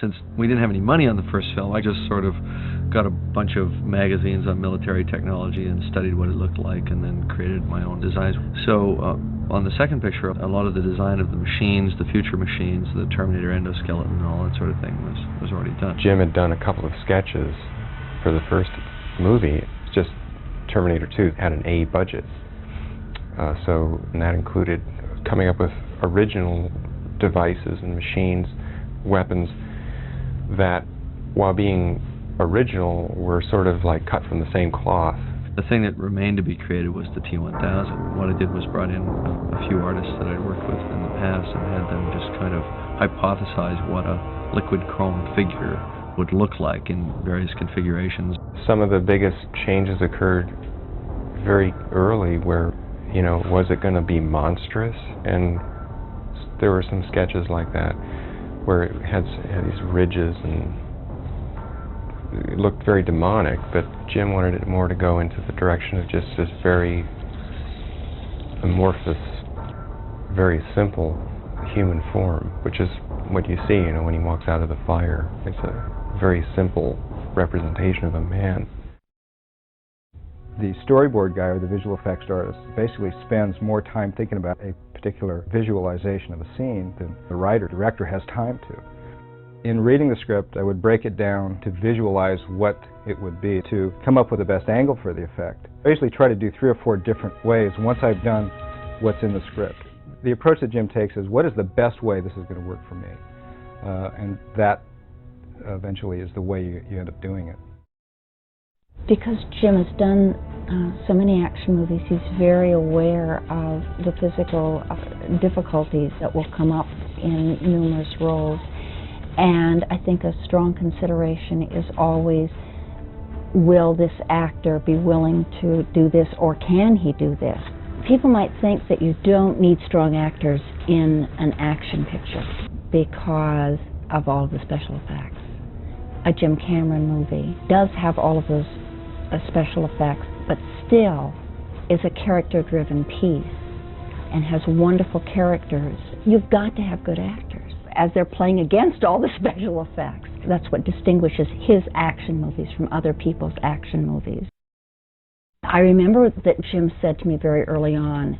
Since we didn't have any money on the first film, I just sort of got a bunch of magazines on military technology and studied what it looked like and then created my own designs. So on the second picture, a lot of the design of the machines, the future machines, the Terminator endoskeleton and all that sort of thing was already done. Jim had done a couple of sketches for the first movie. It's just Terminator 2 had an A budget. And that included coming up with original devices and machines, weapons that, while being original, were sort of like cut from the same cloth. The thing that remained to be created was the T-1000. What I did was brought in a few artists that I'd worked with in the past and had them just kind of hypothesize what a liquid chrome figure would look like in various configurations. Some of the biggest changes occurred very early where, was it going to be monstrous? And there were some sketches like that where it had these ridges and it looked very demonic, but Jim wanted it more to go into the direction of just this very amorphous, very simple human form, which is what you see, when he walks out of the fire. It's a very simple representation of a man. The storyboard guy, or the visual effects artist, basically spends more time thinking about a particular visualization of a scene than the writer-director has time to. In reading the script, I would break it down to visualize what it would be, to come up with the best angle for the effect. I usually try to do 3 or 4 different ways once I've done what's in the script. The approach that Jim takes is, what is the best way this is going to work for me? And that eventually is the way you end up doing it. Because Jim has done so many action movies, he's very aware of the physical difficulties that will come up in numerous roles. And I think a strong consideration is always, will this actor be willing to do this, or can he do this? People might think that you don't need strong actors in an action picture because of all of the special effects. A Jim Cameron movie does have all of those special effects, but still is a character-driven piece and has wonderful characters. You've got to have good actors as they're playing against all the special effects. That's what distinguishes his action movies from other people's action movies. I remember that Jim said to me very early on,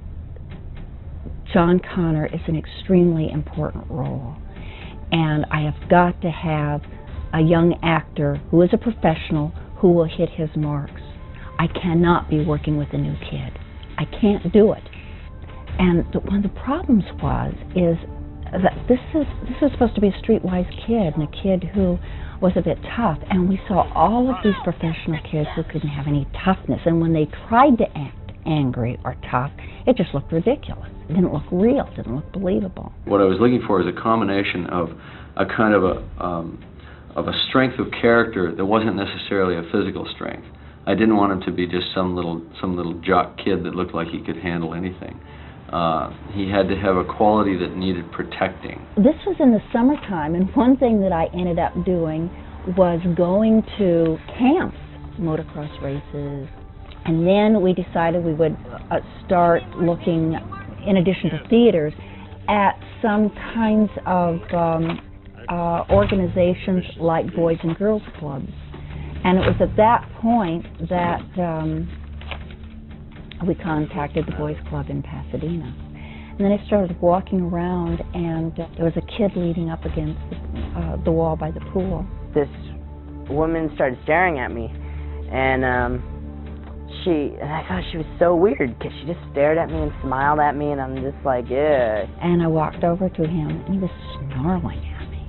John Connor is an extremely important role, and I have got to have a young actor who is a professional who will hit his marks. I cannot be working with a new kid. I can't do it. And one of the problems is that this is supposed to be a streetwise kid, and a kid who was a bit tough, and we saw all of these professional kids who couldn't have any toughness, and when they tried to act angry or tough, it just looked ridiculous. It didn't look real, it didn't look believable. What I was looking for is a combination of a kind of a strength of character that wasn't necessarily a physical strength. I didn't want him to be just some little jock kid that looked like he could handle anything. He had to have a quality that needed protecting. This was in the summertime, and one thing that I ended up doing was going to camps, motocross races, and then we decided we would start looking, in addition to theaters, at some kinds of organizations like Boys and Girls Clubs. And it was at that point that we contacted the Boys Club in Pasadena. And then I started walking around, and there was a kid leaning up against the wall by the pool. This woman started staring at me, and I thought she was so weird because she just stared at me and smiled at me, and I'm just like, yeah. And I walked over to him, and he was snarling at me.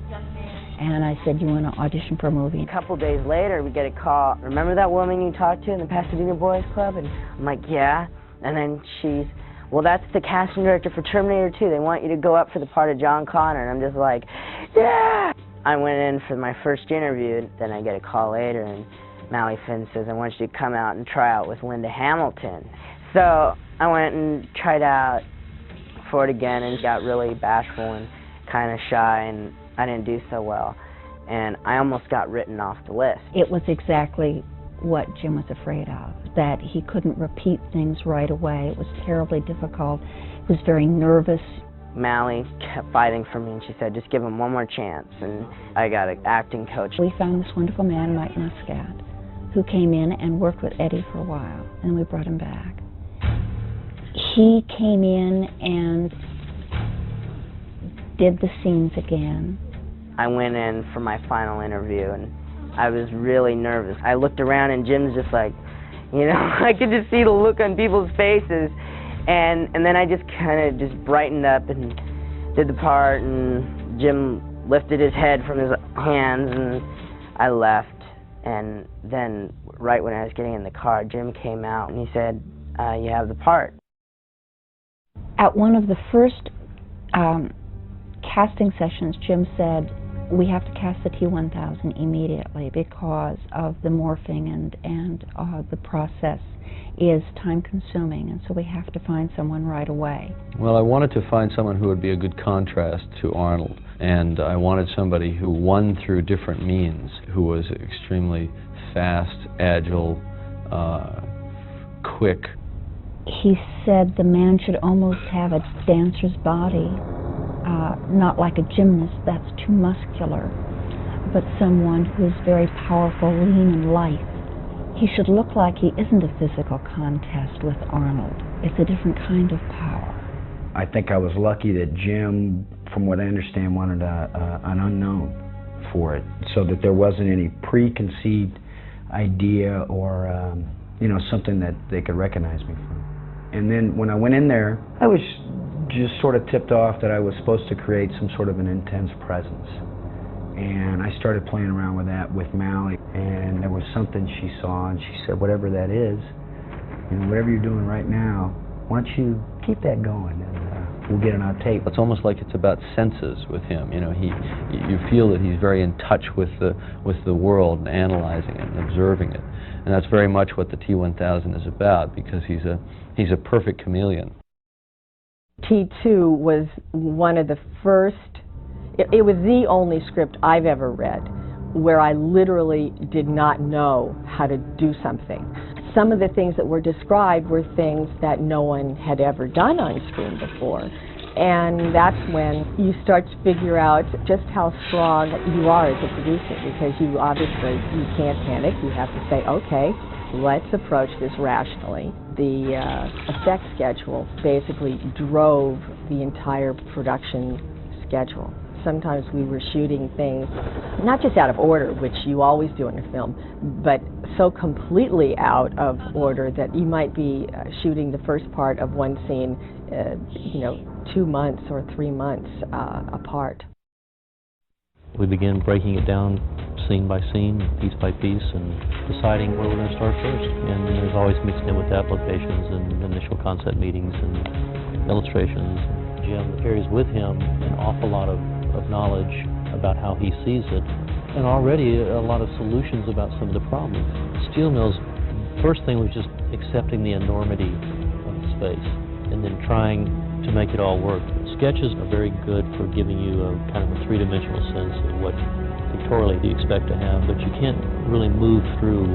And I said, you want to audition for a movie? A couple days later, we get a call. Remember that woman you talked to in the Pasadena Boys Club? And I'm like, yeah. And then she's, well, that's the casting director for Terminator 2. They want you to go up for the part of John Connor. And I'm just like, yeah! I went in for my first interview. Then I get a call later, and Mally Finn says, I want you to come out and try out with Linda Hamilton. So I went and tried out for it again and got really bashful and kind of shy, and I didn't do so well. And I almost got written off the list. It was exactly what Jim was afraid of, that he couldn't repeat things right away. It was terribly difficult. He was very nervous. Mally kept fighting for me, and she said, just give him one more chance. And I got an acting coach. We found this wonderful man, Mike Muscat, who came in and worked with Eddie for a while, and we brought him back. He came in and did the scenes again. I went in for my final interview, and I was really nervous. I looked around, and Jim's just like, you know, I could just see the look on people's faces. And then I just kind of just brightened up and did the part, and Jim lifted his head from his hands, and I left. And then right when I was getting in the car, Jim came out and he said, you have the part. At one of the first casting sessions, Jim said, we have to cast the T-1000 immediately because of the morphing and the process is time-consuming, and so we have to find someone right away. Well, I wanted to find someone who would be a good contrast to Arnold, and I wanted somebody who won through different means, who was extremely fast, agile, quick. He said the man should almost have a dancer's body, not like a gymnast, that's too muscular, but someone who's very powerful, lean, and light. He should look like he isn't a physical contest with Arnold. It's a different kind of power. I think I was lucky that Jim, from what I understand, wanted an unknown for it, so that there wasn't any preconceived idea or you know, something that they could recognize me from. And then when I went in there, I was just sort of tipped off that I was supposed to create some sort of an intense presence. And I started playing around with that with Mally, and there was something she saw, and she said, whatever that is, you know, whatever you're doing right now, why don't you keep that going, and we'll get it on tape. It's almost like it's about senses with him. You know, you feel that he's very in touch with the world and analyzing it and observing it, and that's very much what the T-1000 is about, because he's a perfect chameleon. T2 was one of the first. It was the only script I've ever read where I literally did not know how to do something. Some of the things that were described were things that no one had ever done on screen before. And that's when you start to figure out just how strong you are as a producer, because you can't panic. You have to say, okay, let's approach this rationally. The effect schedule basically drove the entire production schedule. Sometimes we were shooting things not just out of order, which you always do in a film, but so completely out of order that you might be shooting the first part of one scene, you know, 2 months or 3 months apart. We begin breaking it down scene by scene, piece by piece, and deciding where we're going to start first. And there's always mixed in with that locations and initial concept meetings and illustrations. Jim carries with him an awful lot of knowledge about how he sees it, and already a lot of solutions about some of the problems. Steel Mills, first thing was just accepting the enormity of the space and then trying to make it all work. Sketches are very good for giving you a kind of a three-dimensional sense of what pictorially you expect to have, but you can't really move through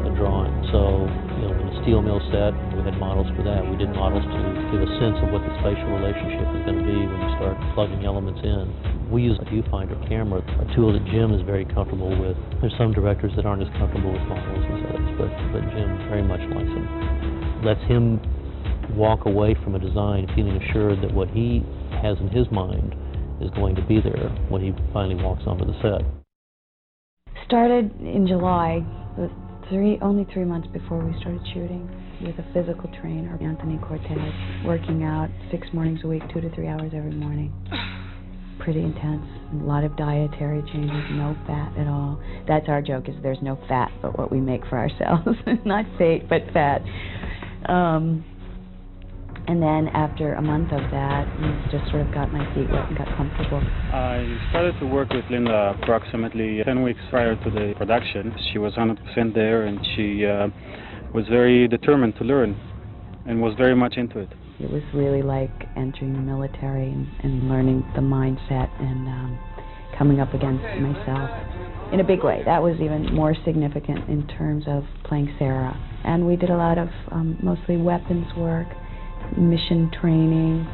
a drawing. So, you know, in the Steel Mill set, we had models for that. We did models to give a sense of what the spatial relationship is going to be when you start plugging elements in. We use a viewfinder camera, a tool that Jim is very comfortable with. There's some directors that aren't as comfortable with models and such, but Jim very much likes them. Lets him walk away from a design feeling assured that what he has in his mind is going to be there when he finally walks onto the set. Started in July, only 3 months before we started shooting, with a physical trainer, Anthony Cortez, working out 6 mornings a week, 2 to 3 hours every morning. Pretty intense, a lot of dietary changes, no fat at all. That's our joke, is there's no fat but what we make for ourselves. Not fat, but fat. And then after a month of that, I just sort of got my feet wet and got comfortable. I started to work with Linda approximately 10 weeks prior to the production. She was 100% there, and she was very determined to learn and was very much into it. It was really like entering the military and learning the mindset and coming up against myself in a big way. That was even more significant in terms of playing Sarah. And we did a lot of mostly weapons work, mission training,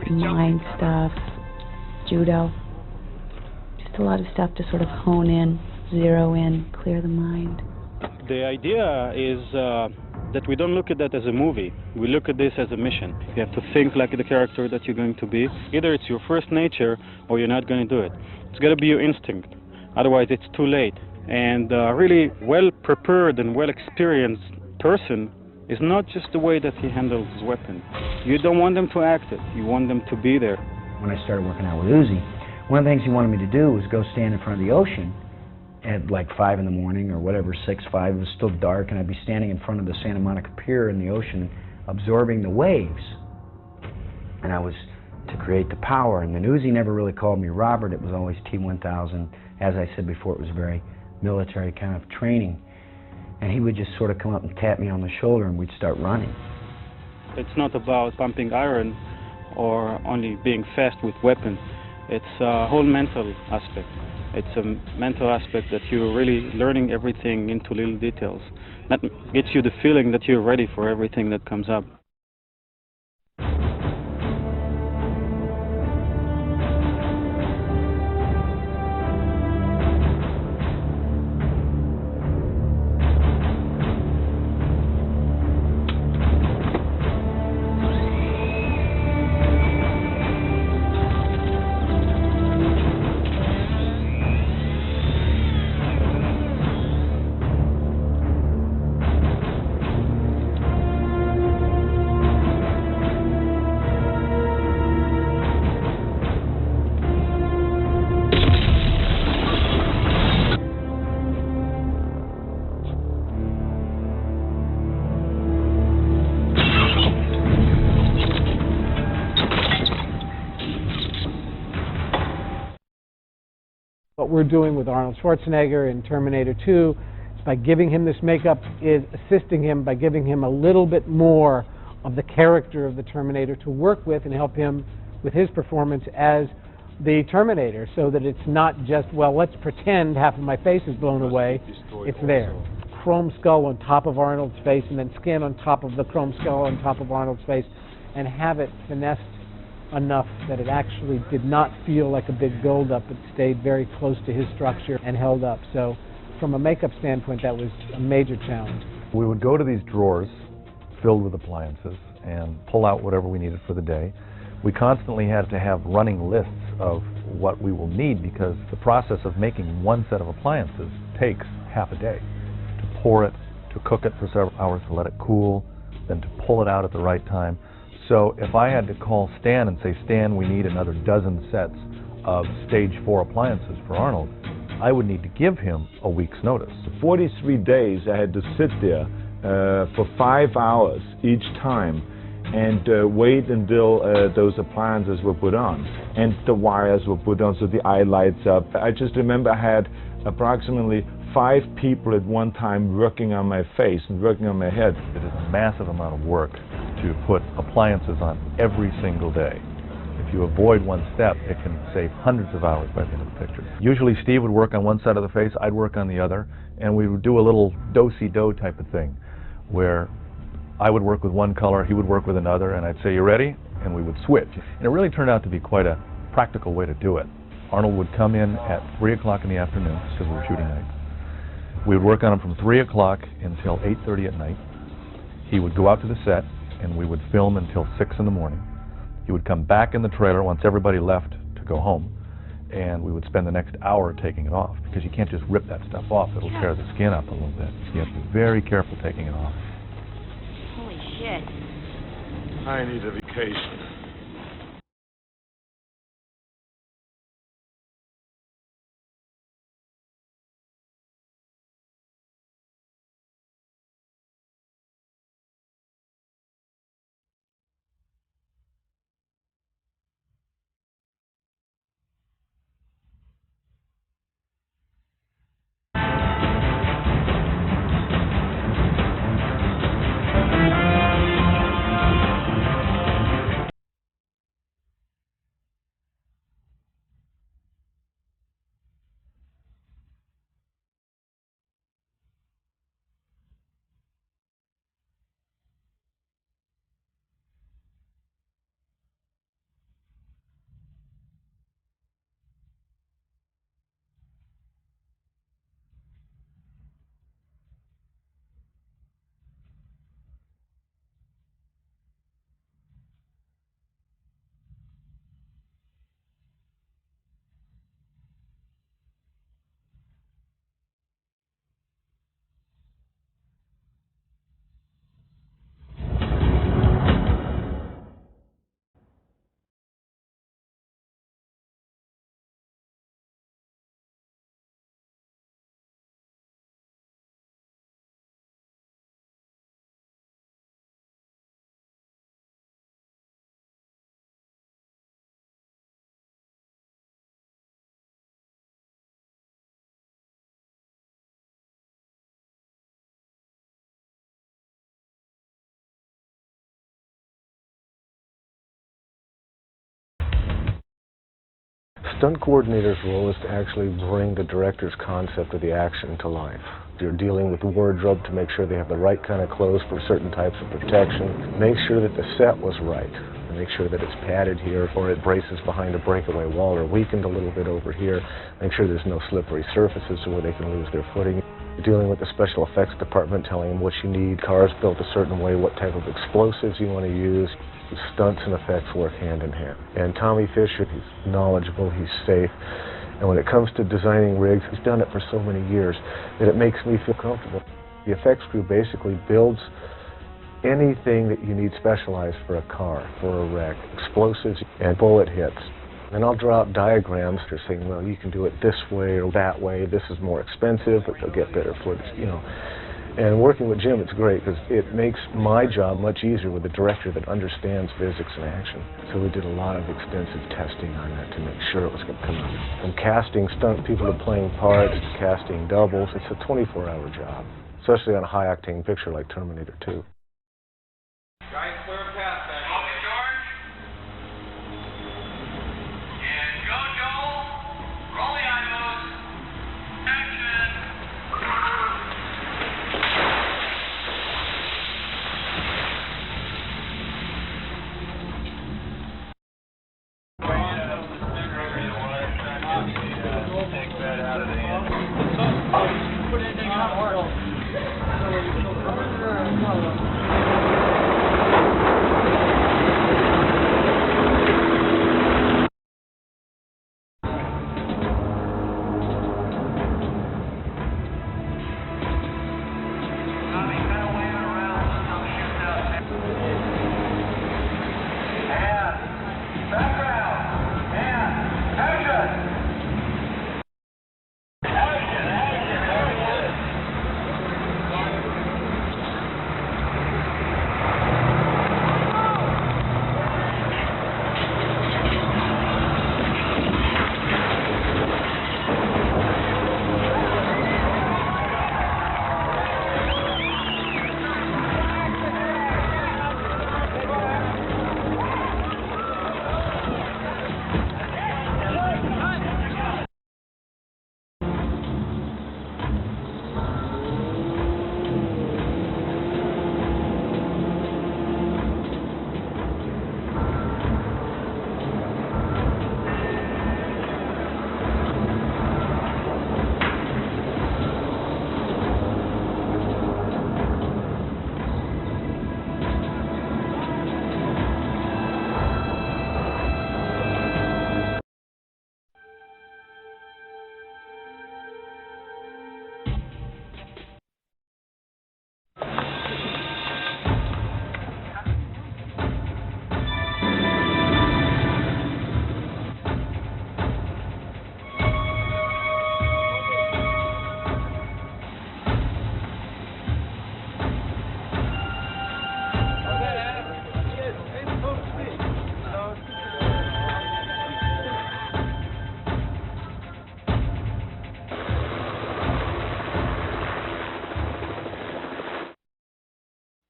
mind stuff, judo. Just a lot of stuff to sort of hone in, zero in, clear the mind. The idea is that we don't look at that as a movie. We look at this as a mission. You have to think like the character that you're going to be. Either it's your first nature or you're not going to do it. It's got to be your instinct. Otherwise, it's too late. And a really well-prepared and well-experienced person is not just the way that he handles his weapon. You don't want them to act it. You want them to be there. When I started working out with Uzi, one of the things he wanted me to do was go stand in front of the ocean at like 5 in the morning or whatever, 6, 5, it was still dark, and I'd be standing in front of the Santa Monica Pier in the ocean absorbing the waves. And I was to create the power, and then Uzi never really called me Robert, it was always T-1000. As I said before, it was very military kind of training. And he would just sort of come up and tap me on the shoulder and we'd start running. It's not about pumping iron or only being fast with weapons. It's a whole mental aspect. It's a mental aspect that you're really learning everything into little details. That gets you the feeling that you're ready for everything that comes up. What we're doing with Arnold Schwarzenegger in Terminator 2 is by giving him this makeup, is assisting him by giving him a little bit more of the character of the Terminator to work with and help him with his performance as the Terminator, so that it's not just, well, let's pretend half of my face is blown away. It's there. Chrome skull on top of Arnold's face, and then skin on top of the chrome skull on top of Arnold's face, and have it finessed enough that it actually did not feel like a big build-up. It stayed very close to his structure and held up. So from a makeup standpoint, that was a major challenge. We would go to these drawers filled with appliances and pull out whatever we needed for the day. We constantly had to have running lists of what we will need, because the process of making one set of appliances takes half a day. To pour it, to cook it for several hours, to let it cool, then to pull it out at the right time. So if I had to call Stan and say, Stan, we need another dozen sets of stage 4 appliances for Arnold, I would need to give him a week's notice. 43 days I had to sit there for 5 hours each time and wait until those appliances were put on and the wires were put on so the eye lights up. I just remember I had approximately 5 people at one time working on my face and working on my head. It is a massive amount of work to put appliances on every single day. If you avoid one step, it can save hundreds of hours by the end of the picture. Usually Steve would work on one side of the face, I'd work on the other, and we would do a little do-si-do type of thing, where I would work with one color, he would work with another, and I'd say, you ready? And we would switch. And it really turned out to be quite a practical way to do it. Arnold would come in at 3 o'clock in the afternoon, because we were shooting nights. We would work on him from 3 o'clock until 8:30 at night. He would go out to the set, and we would film until 6 in the morning. He would come back in the trailer once everybody left to go home, and we would spend the next hour taking it off, because you can't just rip that stuff off. It'll tear the skin up a little bit. You have to be very careful taking it off. Holy shit. I need a vacation. stunt coordinator's role is to actually bring the director's concept of the action to life. You're dealing with the wardrobe to make sure they have the right kind of clothes for certain types of protection. Make sure that the set was right. Make sure that it's padded here or it braces behind a breakaway wall or weakened a little bit over here. Make sure there's no slippery surfaces so where they can lose their footing. You're dealing with the special effects department, telling them what you need, cars built a certain way, what type of explosives you want to use. Stunts and effects work hand in hand. And Tommy Fisher, he's knowledgeable, he's safe. And when it comes to designing rigs, he's done it for so many years that it makes me feel comfortable. The effects crew basically builds anything that you need specialized for a car, for a wreck, explosives and bullet hits. And I'll draw out diagrams for saying, well, you can do it this way or that way. This is more expensive, but you'll get better footage, you know. And working with Jim, it's great because it makes my job much easier with a director that understands physics and action. So we did a lot of extensive testing on that to make sure it was going to come out. From casting stunt people to playing parts, to casting doubles, it's a 24-hour job, especially on a high-octane picture like Terminator 2. Guys, clear a path back. Okay, George. And go, Joel. Roll the eye moves. Action. Take that out of the end. Put anything out of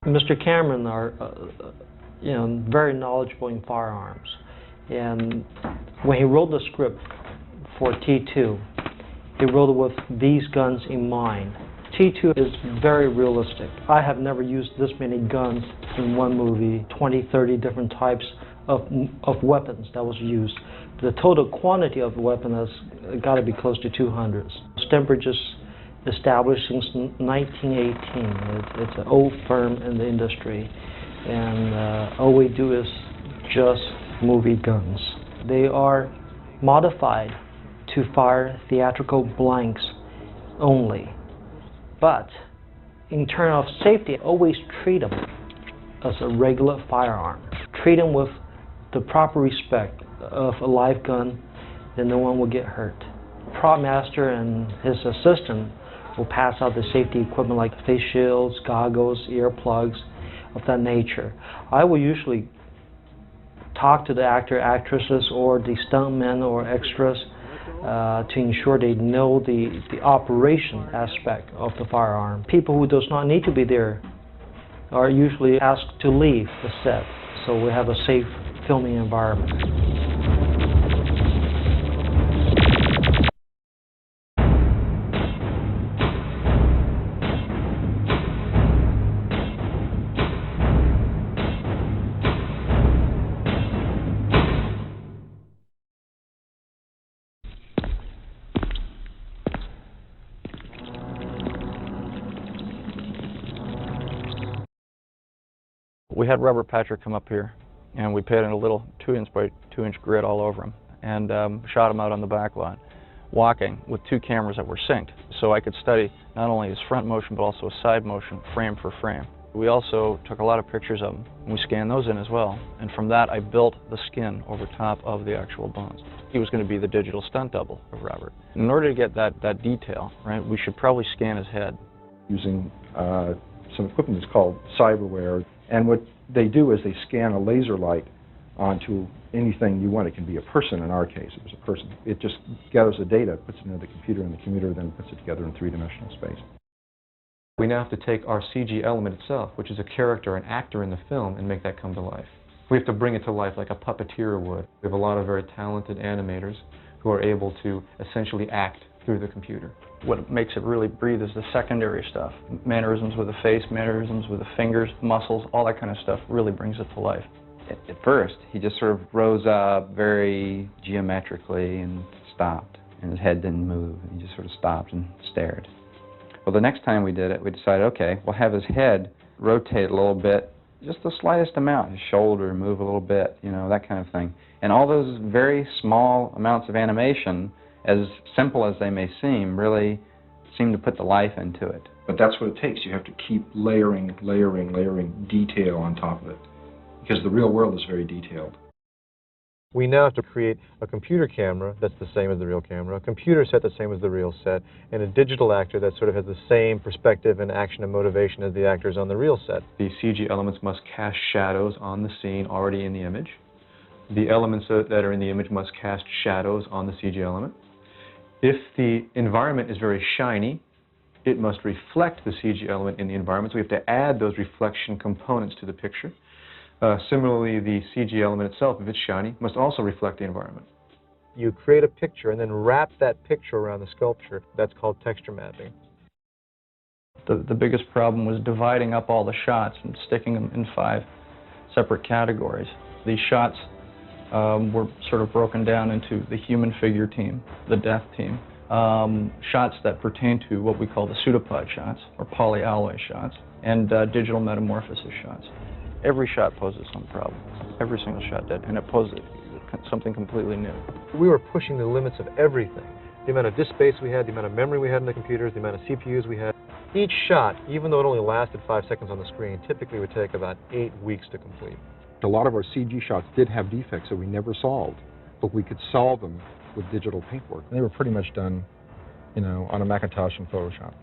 Mr. Cameron are, very knowledgeable in firearms, and when he wrote the script for T2, he wrote it with these guns in mind. T2 is very realistic. I have never used this many guns in one movie, 20, 30 different types of weapons that was used. The total quantity of the weapon has got to be close to 200. Stenbridge is established since 1918. It's an old firm in the industry, and all we do is just movie guns. They are modified to fire theatrical blanks only, but in terms of safety, always treat them as a regular firearm. Treat them with the proper respect of a live gun, then no one will get hurt. Prop master and his assistant will pass out the safety equipment like face shields, goggles, earplugs, of that nature. I will usually talk to the actor, actresses, or the stuntmen or extras to ensure they know the operation aspect of the firearm. People who does not need to be there are usually asked to leave the set, so we have a safe filming environment. We had Robert Patrick come up here, and we painted a little 2-inch by 2-inch grid all over him, and shot him out on the back lot, walking with 2 cameras that were synced, so I could study not only his front motion but also his side motion, frame for frame. We also took a lot of pictures of him, and we scanned those in as well, and from that I built the skin over top of the actual bones. He was going to be the digital stunt double of Robert. In order to get that detail, right, we should probably scan his head. Using some equipment that's called cyberware, and what they do is they scan a laser light onto anything you want. It can be a person. In our case, it was a person. It just gathers the data, puts it into the computer, and the computer then puts it together in 3-dimensional space. We now have to take our CG element itself, which is a character, an actor in the film, and make that come to life. We have to bring it to life like a puppeteer would. We have a lot of very talented animators who are able to essentially act through the computer. What makes it really breathe is the secondary stuff. Mannerisms with the face, mannerisms with the fingers, muscles, all that kind of stuff really brings it to life. At first, he just sort of rose up very geometrically and stopped, and his head didn't move. He just sort of stopped and stared. Well, the next time we did it, we decided, okay, we'll have his head rotate a little bit, just the slightest amount, his shoulder move a little bit, you know, that kind of thing. And all those very small amounts of animation, as simple as they may seem, really seem to put the life into it. But that's what it takes. You have to keep layering detail on top of it, because the real world is very detailed. We now have to create a computer camera that's the same as the real camera, a computer set the same as the real set, and a digital actor that sort of has the same perspective and action and motivation as the actors on the real set. The CG elements must cast shadows on the scene already in the image. The elements that are in the image must cast shadows on the CG element. If the environment is very shiny, it must reflect the CG element in the environment, so we have to add those reflection components to the picture. Similarly, the CG element itself, if it's shiny, must also reflect the environment. You create a picture and then wrap that picture around the sculpture. That's called texture mapping. The biggest problem was dividing up all the shots and sticking them in 5 separate categories. These shots were sort of broken down into the human figure team, the death team, shots that pertain to what we call the pseudopod shots, or polyalloy shots, and digital metamorphosis shots. Every shot poses some problem. Every single shot did, and it poses something completely new. We were pushing the limits of everything. The amount of disk space we had, the amount of memory we had in the computers, the amount of CPUs we had. Each shot, even though it only lasted 5 seconds on the screen, typically would take about 8 weeks to complete. A lot of our CG shots did have defects that we never solved, but we could solve them with digital paintwork. They were pretty much done, you know, on a Macintosh and Photoshop.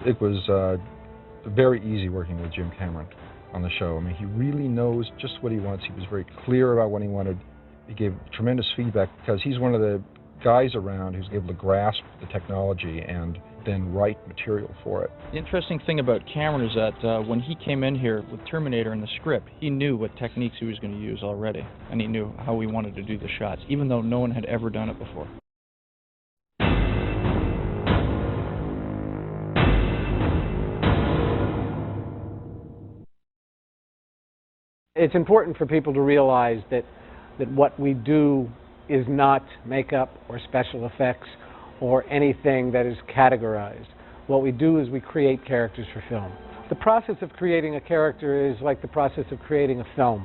It was very easy working with Jim Cameron on the show. I mean, he really knows just what he wants. He was very clear about what he wanted. He gave tremendous feedback because he's one of the guys around who's able to grasp the technology and then write material for it. The interesting thing about Cameron is that when he came in here with Terminator in the script, he knew what techniques he was going to use already, and he knew how he wanted to do the shots, even though no one had ever done it before. It's important for people to realize that what we do is not makeup or special effects or anything that is categorized. What we do is we create characters for film. The process of creating a character is like the process of creating a film.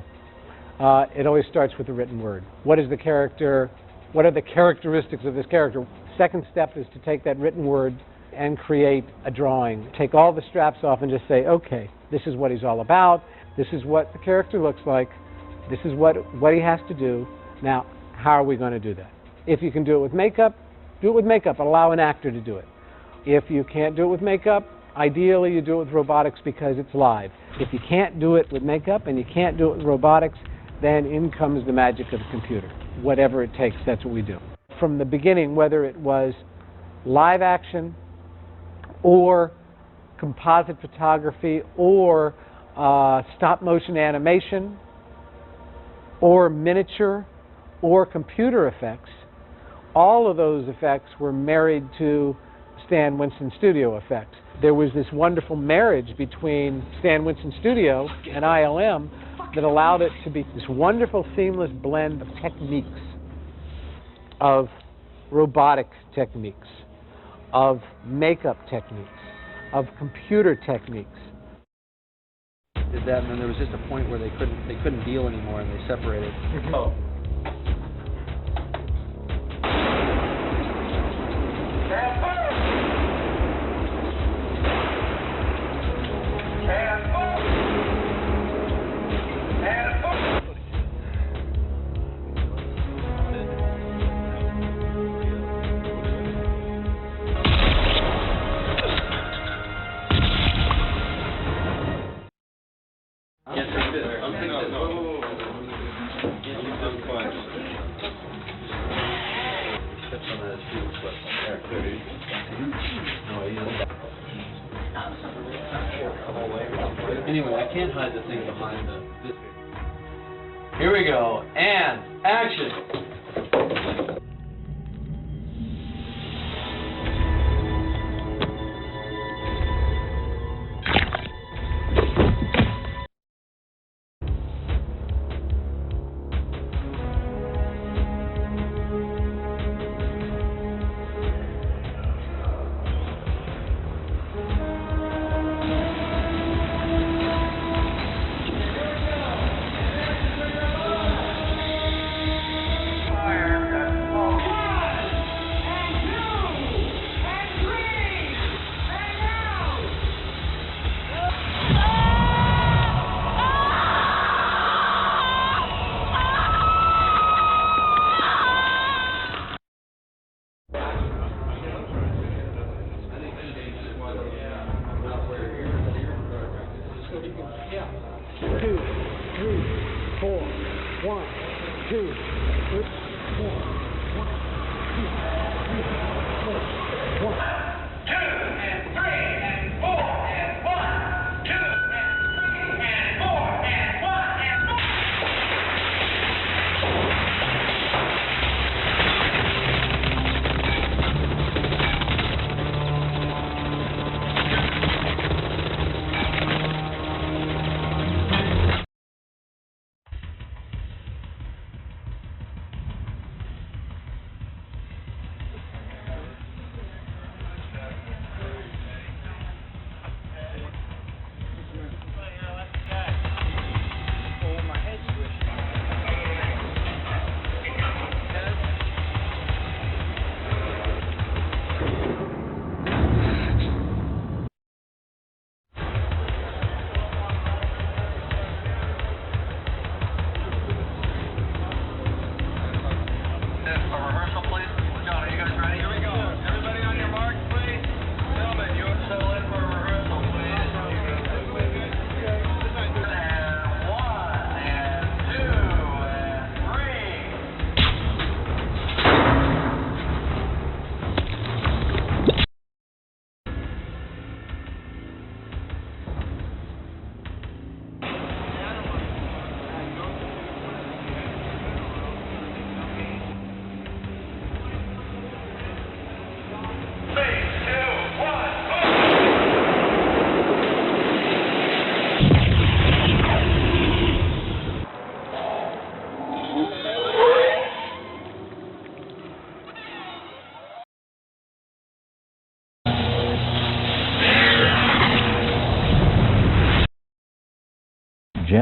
It always starts with the written word. What is the character? What are the characteristics of this character? Second step is to take that written word and create a drawing. Take all the straps off and just say, okay, this is what he's all about. This is what the character looks like. This is what he has to do. Now, how are we going to do that? If you can do it with makeup, do it with makeup. Allow an actor to do it. If you can't do it with makeup, ideally you do it with robotics because it's live. If you can't do it with makeup and you can't do it with robotics, then in comes the magic of the computer. Whatever it takes, that's what we do. From the beginning, whether it was live action or composite photography or stop motion animation or miniature or computer effects, all of those effects were married to Stan Winston Studio effects. There was this wonderful marriage between Stan Winston Studio and ILM that allowed it to be this wonderful seamless blend of techniques, of robotic techniques, of makeup techniques, of computer techniques. Did that, and then there was just a point where they couldn't deal anymore, and they separated. Oh. Anyway, I can't hide the thing behind this. Here we go, and action!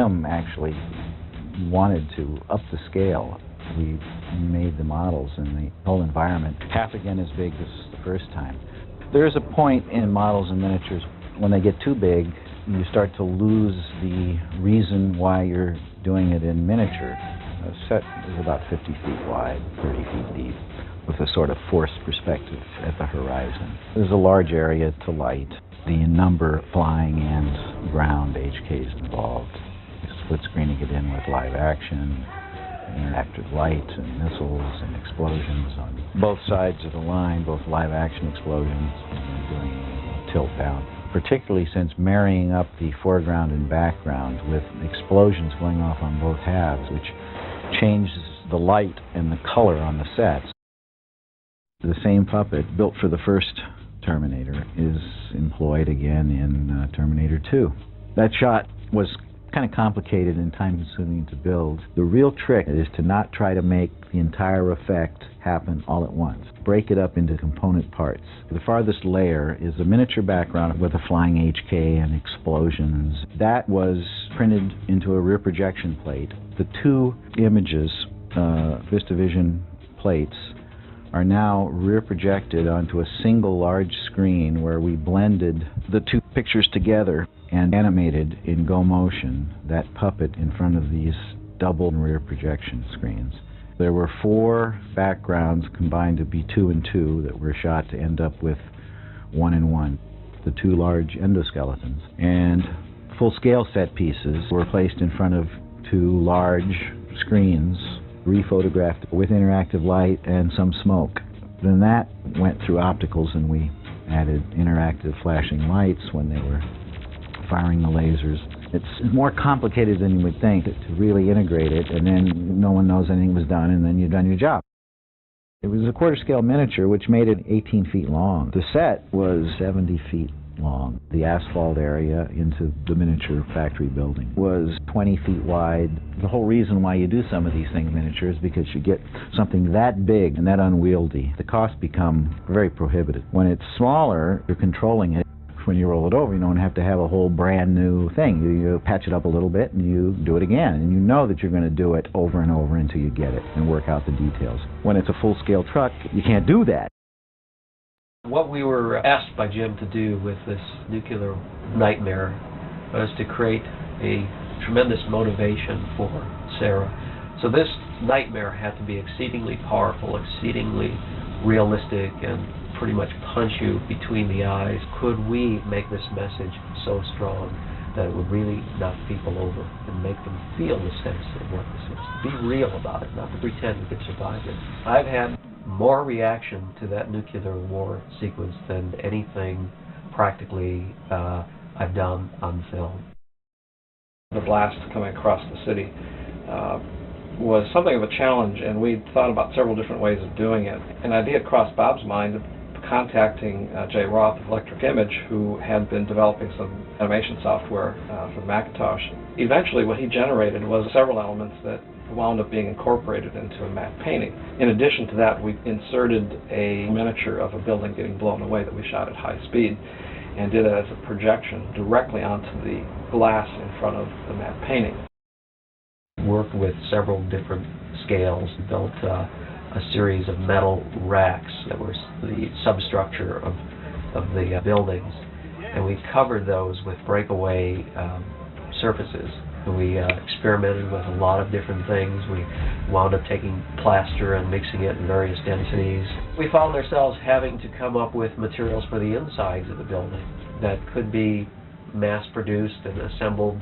Jim actually wanted to up the scale. We made the models and the whole environment half again as big as the first time. There is a point in models and miniatures when they get too big, you start to lose the reason why you're doing it in miniature. A set is about 50 feet wide, 30 feet deep, with a sort of forced perspective at the horizon. There's a large area to light. The number of flying and ground HKs involved. Split screening it in with live action, interactive light and missiles and explosions on both sides of the line, both live action explosions and doing tilt down. Particularly since marrying up the foreground and background with explosions going off on both halves, which changes the light and the color on the sets. The same puppet built for the first Terminator is employed again in Terminator 2. That shot was kind of complicated and time-consuming to build. The real trick is to not try to make the entire effect happen all at once. Break it up into component parts. The farthest layer is a miniature background with a flying HK and explosions. That was printed into a rear projection plate. The two images, VistaVision plates, are now rear projected onto a single large screen where we blended the two pictures together and animated in Go Motion that puppet in front of these double rear projection screens. There were 4 backgrounds combined to be 2 and 2 that were shot to end up with 1 and 1. The 2 large endoskeletons. And full-scale set pieces were placed in front of 2 large screens, rephotographed with interactive light and some smoke. Then that went through opticals and we added interactive flashing lights when they were firing the lasers. It's more complicated than you would think to really integrate it, and then no one knows anything was done, and then you've done your job. It was a quarter-scale miniature, which made it 18 feet long. The set was 70 feet long. The asphalt area into the miniature factory building was 20 feet wide. The whole reason why you do some of these things miniature is because you get something that big and that unwieldy. The costs become very prohibitive. When it's smaller, you're controlling it. When you roll it over, you don't have to have a whole brand new thing. You patch it up a little bit and you do it again. And you know that you're going to do it over and over until you get it and work out the details. When it's a full-scale truck, you can't do that. What we were asked by Jim to do with this nuclear nightmare was to create a tremendous motivation for Sarah. So this nightmare had to be exceedingly powerful, exceedingly realistic, and pretty much punch you between the eyes. Could we make this message so strong that it would really knock people over and make them feel the sense of what this is? Be real about it, not to pretend we could survive it. I've had more reaction to that nuclear war sequence than anything practically I've done on film. The blast coming across the city was something of a challenge, and we thought about several different ways of doing it. An idea crossed Bob's mind of contacting Jay Roth of Electric Image, who had been developing some animation software for Macintosh. Eventually what he generated was several elements that wound up being incorporated into a matte painting. In addition to that, we inserted a miniature of a building getting blown away that we shot at high speed and did it as a projection directly onto the glass in front of the matte painting. Worked with several different scales, built a series of metal racks that were the substructure of the buildings, and we covered those with breakaway surfaces. We experimented with a lot of different things. We wound up taking plaster and mixing it in various densities. We found ourselves having to come up with materials for the insides of the building that could be mass-produced and assembled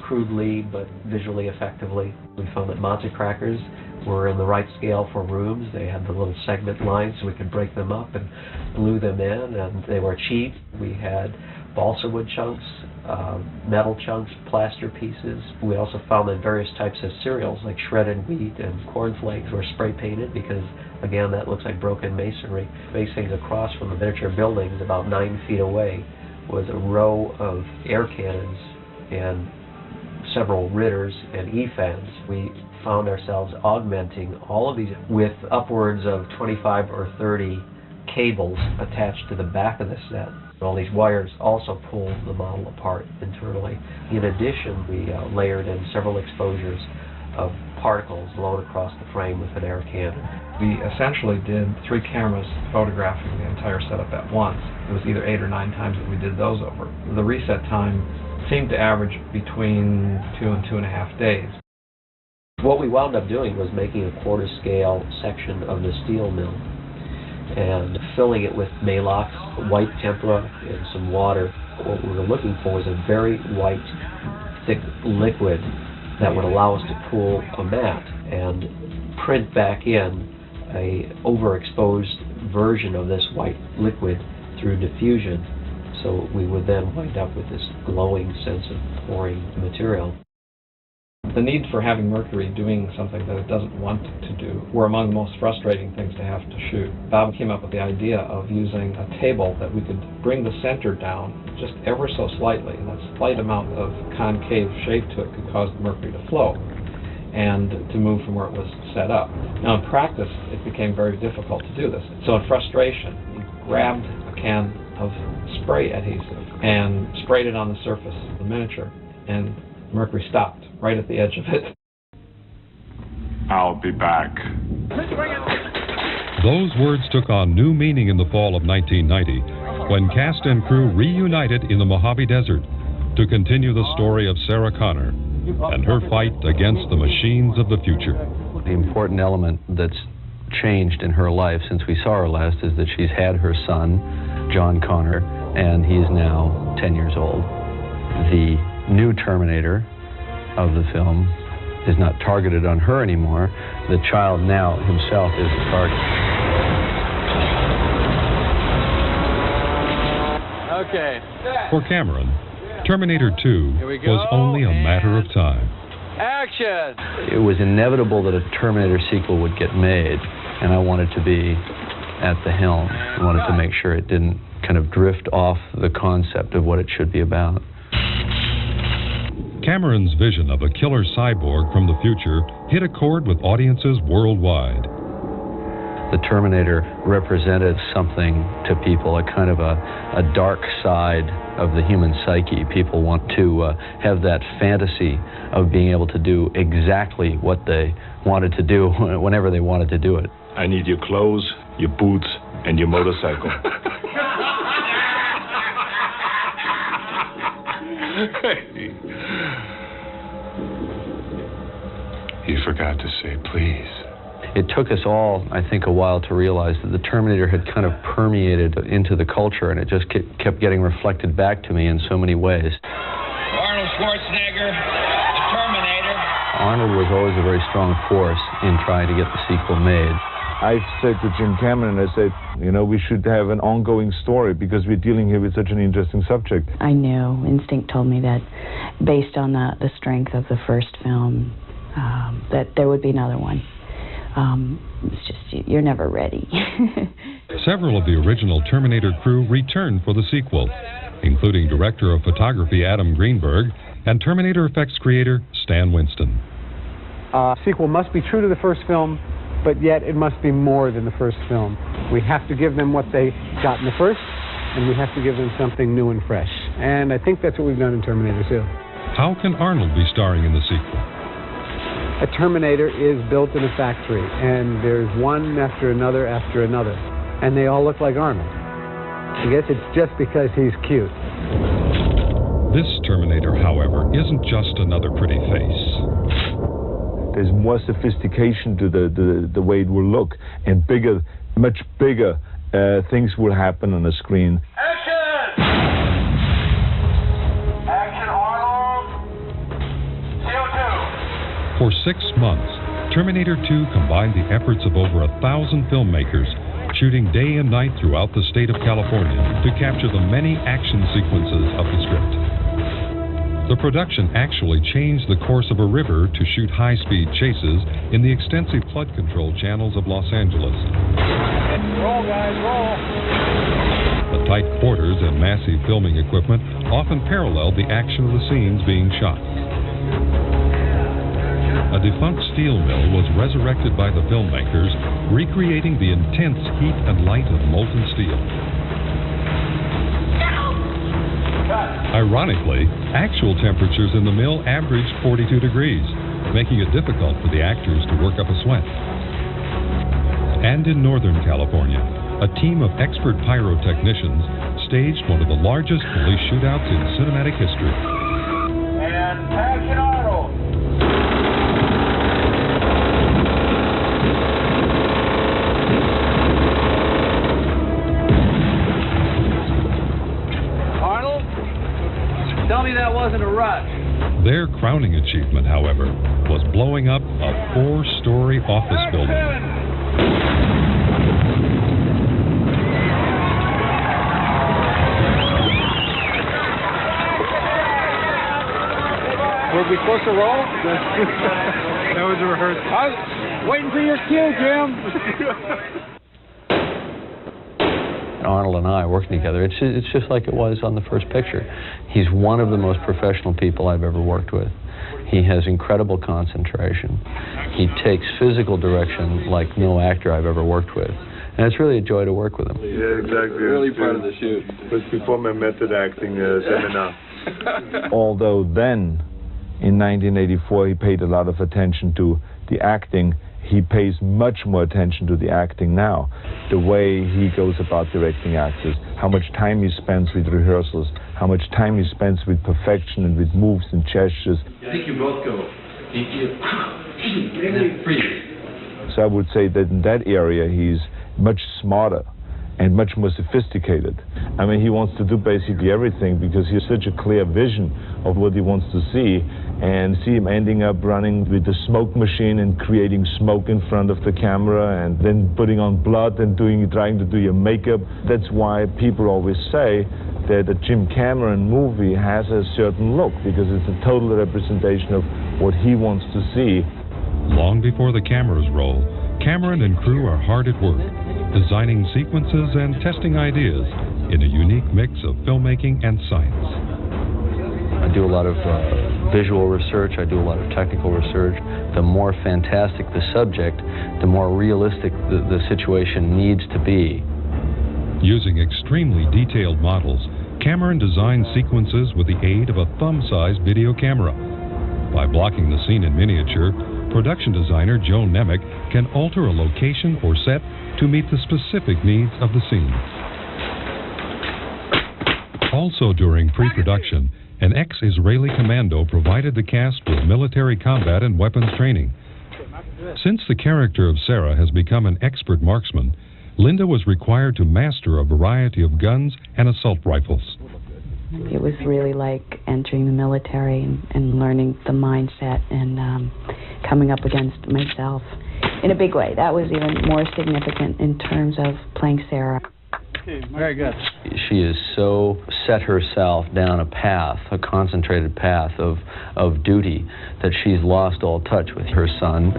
crudely but visually effectively. We found that Monte crackers were in the right scale for rooms. They had the little segment lines so we could break them up and glue them in, and they were cheap. We had balsa wood chunks, metal chunks, plaster pieces. We also found that various types of cereals like shredded wheat and cornflakes were spray painted because, again, that looks like broken masonry. Facing across from the miniature buildings about 9 feet away was a row of air cannons and several Ritters and E-fans. We found ourselves augmenting all of these with upwards of 25 or 30 cables attached to the back of the set. All these wires also pull the model apart internally. In addition, we layered in several exposures of particles blown across the frame with an air cannon. We essentially did 3 cameras photographing the entire setup at once. It was either 8 or 9 times that we did those over. The reset time seemed to average between 2 and 2.5 days. What we wound up doing was making a quarter-scale section of the steel mill and filling it with Maalox, white tempera, and some water. What we were looking for was a very white, thick liquid that would allow us to pull a mat and print back in a overexposed version of this white liquid through diffusion, so we would then wind up with this glowing sense of pouring material. The need for having Mercury doing something that it doesn't want to do were among the most frustrating things to have to shoot. Bob came up with the idea of using a table that we could bring the center down just ever so slightly, and that slight amount of concave shape to it could cause the Mercury to float and to move from where it was set up. Now in practice, it became very difficult to do this. So in frustration, he grabbed a can of spray adhesive and sprayed it on the surface of the miniature, and Mercury stopped right at the edge of it. I'll be back. Those words took on new meaning in the fall of 1990 when cast and crew reunited in the Mojave Desert to continue the story of Sarah Connor and her fight against the machines of the future. The important element that's changed in her life since we saw her last is that she's had her son, John Connor, and he's now 10 years old. The new Terminator of the film is not targeted on her anymore. The child now himself is the target. Okay. For Cameron, Terminator 2 was only a matter of time. Action! It was inevitable that a Terminator sequel would get made, and I wanted to be at the helm. I wanted to make sure it didn't kind of drift off the concept of what it should be about. Cameron's vision of a killer cyborg from the future hit a chord with audiences worldwide. The Terminator represented something to people, a kind of a dark side of the human psyche. People want to have that fantasy of being able to do exactly what they wanted to do whenever they wanted to do it. I need your clothes, your boots, and your motorcycle. You forgot to say please. It took us all, I think, a while to realize that the Terminator had kind of permeated into the culture, and it just kept getting reflected back to me in so many ways. Arnold Schwarzenegger, the Terminator. Arnold was always a very strong force in trying to get the sequel made. I said to Jim Cameron, I said, you know, we should have an ongoing story because we're dealing here with such an interesting subject. I knew, instinct told me that based on the strength of the first film, that there would be another one. It's just, you're never ready. Several of the original Terminator crew returned for the sequel, including director of photography Adam Greenberg and Terminator effects creator Stan Winston. Sequel must be true to the first film, but yet it must be more than the first film. We have to give them what they got in the first, and we have to give them something new and fresh. And I think that's what we've done in Terminator 2. How can Arnold be starring in the sequel? A Terminator is built in a factory, and there's one after another, and they all look like Arnold. I guess it's just because he's cute. This Terminator, however, isn't just another pretty face. There's more sophistication to the way it will look, and bigger, much bigger things will happen on the screen. Action! Action, Arnold! CO2! For 6 months, Terminator 2 combined the efforts of over 1,000 filmmakers, shooting day and night throughout the state of California to capture the many action sequences of the script. The production actually changed the course of a river to shoot high-speed chases in the extensive flood control channels of Los Angeles. Roll, guys, roll! The tight quarters and massive filming equipment often paralleled the action of the scenes being shot. A defunct steel mill was resurrected by the filmmakers, recreating the intense heat and light of molten steel. Ironically, actual temperatures in the mill averaged 42 degrees, making it difficult for the actors to work up a sweat. And in Northern California, a team of expert pyrotechnicians staged one of the largest police shootouts in cinematic history. And action, Arnold! Arnold, tell me that wasn't a rush. Their crowning achievement, however, was blowing up a 4-story office building. Were we supposed to roll? That was a rehearsal. I was waiting for your cue, Jim. Arnold and I working together, it's just like it was on the first picture. He's one of the most professional people I've ever worked with. He has incredible concentration. He takes physical direction like no actor I've ever worked with. And it's really a joy to work with him. Yeah, exactly. Really part of the shoot. It was before my method acting seminar. Although then, in 1984, he paid a lot of attention to the acting, he pays much more attention to the acting now. The way he goes about directing actors, how much time he spends with rehearsals, how much time he spends with perfection and with moves and gestures. I think you both go. And then freeze. So I would say that in that area he's much smarter and much more sophisticated. I mean, he wants to do basically everything because he has such a clear vision of what he wants to see, and see him ending up running with the smoke machine and creating smoke in front of the camera and then putting on blood and trying to do your makeup. That's why people always say that a Jim Cameron movie has a certain look, because it's a total representation of what he wants to see. Long before the cameras roll, Cameron and crew are hard at work, designing sequences and testing ideas in a unique mix of filmmaking and science. I do a lot of visual research, I do a lot of technical research. The more fantastic the subject, the more realistic the situation needs to be. Using extremely detailed models, Cameron designed sequences with the aid of a thumb-sized video camera. By blocking the scene in miniature, production designer Joe Nemec can alter a location or set to meet the specific needs of the scene. Also during pre-production, an ex-Israeli commando provided the cast with military combat and weapons training. Since the character of Sarah has become an expert marksman, Linda was required to master a variety of guns and assault rifles. It was really like entering the military and learning the mindset and coming up against myself in a big way. That was even more significant in terms of playing Sarah. Very good. She has so set herself down a path, a concentrated path of duty, that she's lost all touch with her son.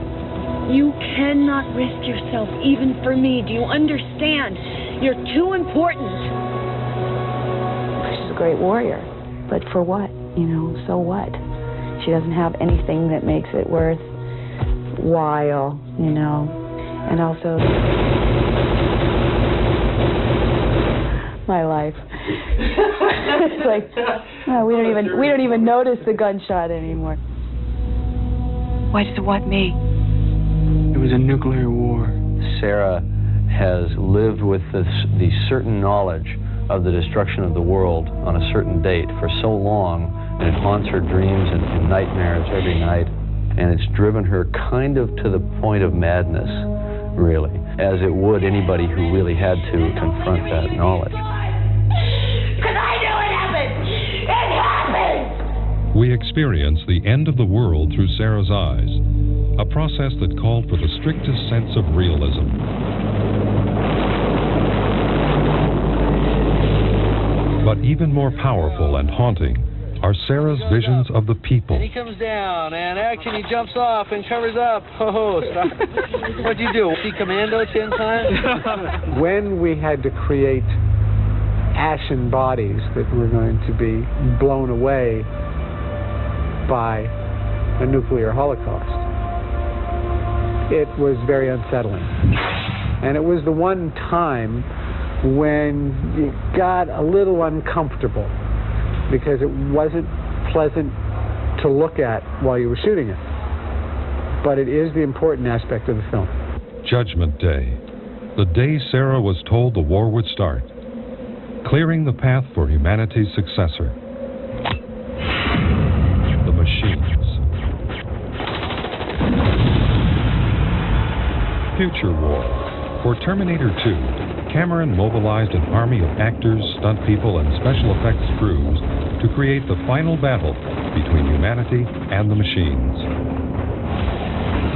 You cannot risk yourself, even for me. Do you understand? You're too important. She's a great warrior, but for what? You know, so what? She doesn't have anything that makes it worthwhile, you know, and also my life. It's like, oh, we don't even notice the gunshot anymore. Why does it want me? It was a nuclear war. Sarah has lived with the certain knowledge of the destruction of the world on a certain date for so long, and it haunts her dreams and nightmares every night, and it's driven her kind of to the point of madness, really, as it would anybody who really had to confront that knowledge. Because I knew it happened! It happened! We experience the end of the world through Sarah's eyes, a process that called for the strictest sense of realism. But even more powerful and haunting are Sarah's visions of the people. And he comes down, and action, he jumps off and covers up. Oh, stop. What'd you do? See Commando 10 times? When we had to create ashen bodies that were going to be blown away by a nuclear holocaust, it was very unsettling. And it was the one time when you got a little uncomfortable because it wasn't pleasant to look at while you were shooting it. But it is the important aspect of the film. Judgment Day, the day Sarah was told the war would start, clearing the path for humanity's successor. The machines. Future War. For Terminator 2, Cameron mobilized an army of actors, stunt people, and special effects crews to create the final battle between humanity and the machines.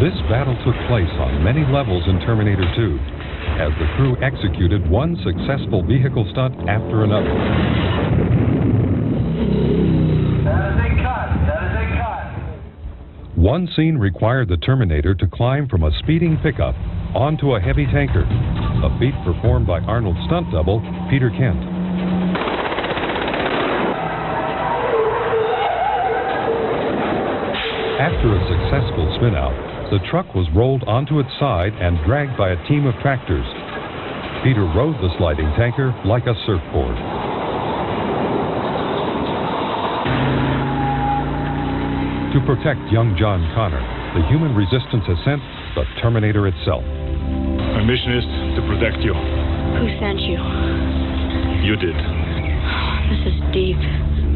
This battle took place on many levels in Terminator 2, as the crew executed one successful vehicle stunt after another. One scene required the Terminator to climb from a speeding pickup onto a heavy tanker, a feat performed by Arnold's stunt double, Peter Kent. After a successful spin-out, the truck was rolled onto its side and dragged by a team of tractors. Peter rode the sliding tanker like a surfboard. To protect young John Connor, the human resistance has sent the Terminator itself. My mission is to protect you. Who sent you? You did. This is deep.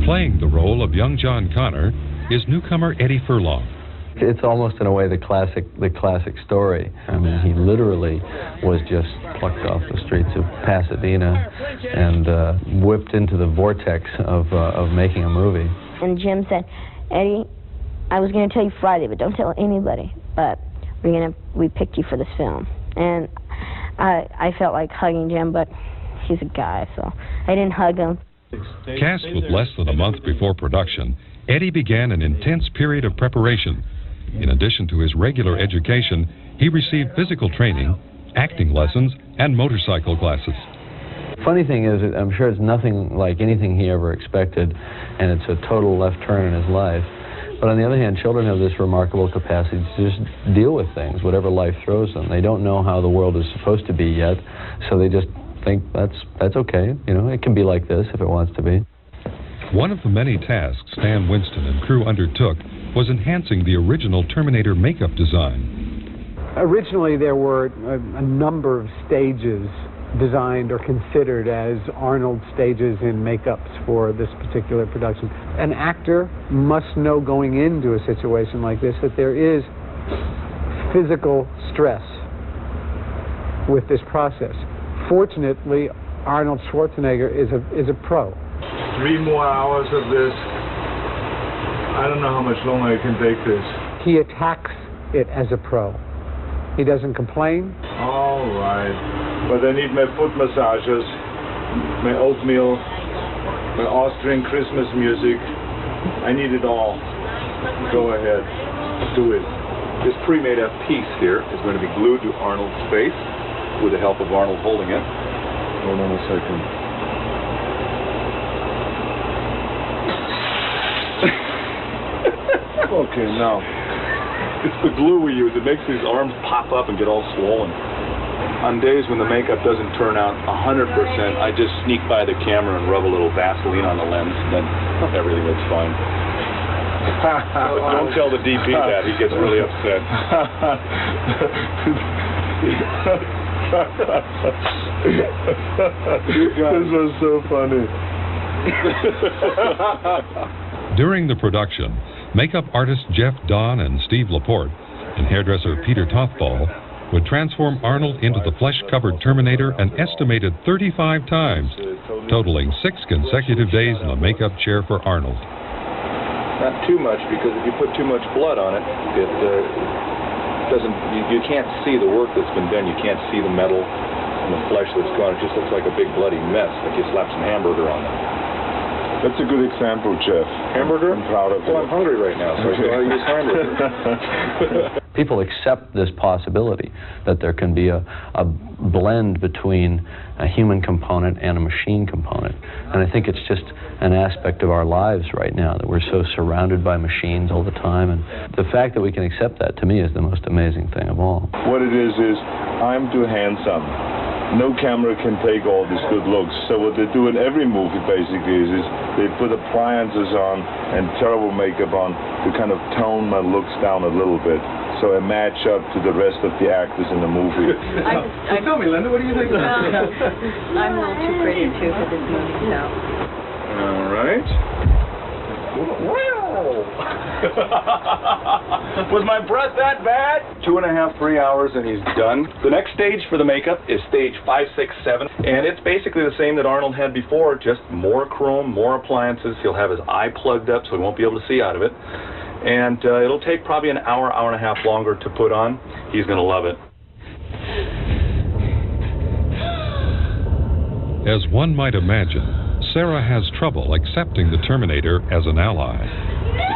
Playing the role of young John Connor is newcomer Eddie Furlong. It's almost in a way the classic story. I mean, he literally was just plucked off the streets of Pasadena and whipped into the vortex of making a movie. And Jim said, Eddie, I was going to tell you Friday, but don't tell anybody. But we picked you for this film. And I felt like hugging Jim, but he's a guy, so I didn't hug him. Cast with less than a month before production, Eddie began an intense period of preparation. In addition to his regular education, he received physical training, acting lessons, and motorcycle classes. Funny thing is, I'm sure it's nothing like anything he ever expected, and it's a total left turn in his life. But on the other hand, children have this remarkable capacity to just deal with things, whatever life throws them. They don't know how the world is supposed to be yet, so they just think that's okay. You know, it can be like this if it wants to be. One of the many tasks Stan Winston and crew undertook was enhancing the original Terminator makeup design. Originally, there were a number of stages designed or considered as Arnold stages in makeups for this particular production. An actor must know going into a situation like this that there is physical stress with this process. Fortunately, Arnold Schwarzenegger is a pro. 3 more hours of this. I don't know how much longer I can take this. He attacks it as a pro. He doesn't complain. All right. But I need my foot massages, my oatmeal, my Austrian Christmas music. I need it all. Go ahead. Do it. This pre-made up piece here is going to be glued to Arnold's face with the help of Arnold holding it. Hold on a second. Okay, now, it's the glue we use. It makes these arms pop up and get all swollen. On days when the makeup doesn't turn out 100%, I just sneak by the camera and rub a little Vaseline on the lens, and then everything looks fine. But don't tell the DP that. He gets really upset. This was so funny. During the production, makeup artist Jeff Don and Steve Laporte and hairdresser Peter Tothball would transform Arnold into the flesh-covered Terminator an estimated 35 times, totaling 6 consecutive days in the makeup chair for Arnold. Not too much, because if you put too much blood on it, it doesn't. You can't see the work that's been done. You can't see the metal and the flesh that's gone. It just looks like a big bloody mess, like you slapped some hamburger on it. That's a good example, Jeff. Hamburger? I'm proud of you. Well, I'm hungry right now, so I use hamburger. People accept this possibility that there can be a blend between a human component and a machine component. And I think it's just an aspect of our lives right now, that we're so surrounded by machines all the time. And the fact that we can accept that, to me, is the most amazing thing of all. What it is I'm too handsome. no camera can take all these good looks. So what they do in every movie basically is they put appliances on and terrible makeup on to kind of tone my looks down a little bit, so I match up to the rest of the actors in the movie. Tell me, Linda, what do you think? I'm a little too pretty too for this movie, so. All right. Wow! Was my breath that bad? 2.5, 3 hours, and he's done. The next stage for the makeup is stage 5, 6, 7, and it's basically the same that Arnold had before, just more chrome, more appliances. He'll have his eye plugged up, so he won't be able to see out of it. And it'll take probably an hour, hour and a half longer to put on. He's going to love it. As one might imagine, Sarah has trouble accepting the Terminator as an ally.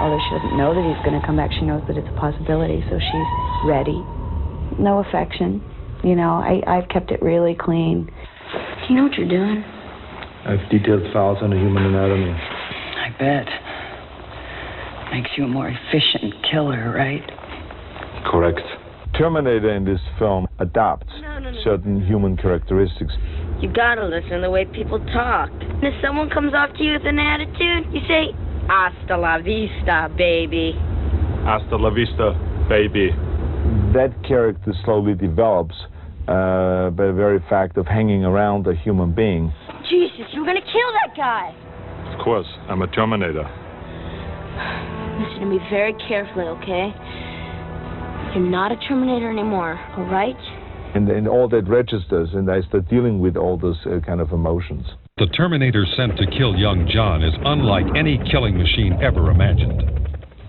Although she doesn't know that he's going to come back, she knows that it's a possibility, so she's ready. No affection. You know, I've kept it really clean. You know what you're doing? I've detailed files on the human anatomy. I bet. Makes you a more efficient killer, right? Correct. Terminator in this film adopts certain human characteristics. You gotta listen to the way people talk. If someone comes up to you with an attitude, you say, hasta la vista, baby. Hasta la vista, baby. That character slowly develops by the very fact of hanging around a human being. Jesus, you were gonna kill that guy. Of course, I'm a Terminator. Listen to me very carefully, okay? You're not a Terminator anymore, all right? And all that registers, and I start dealing with all those kind of emotions. The Terminator sent to kill young John is unlike any killing machine ever imagined.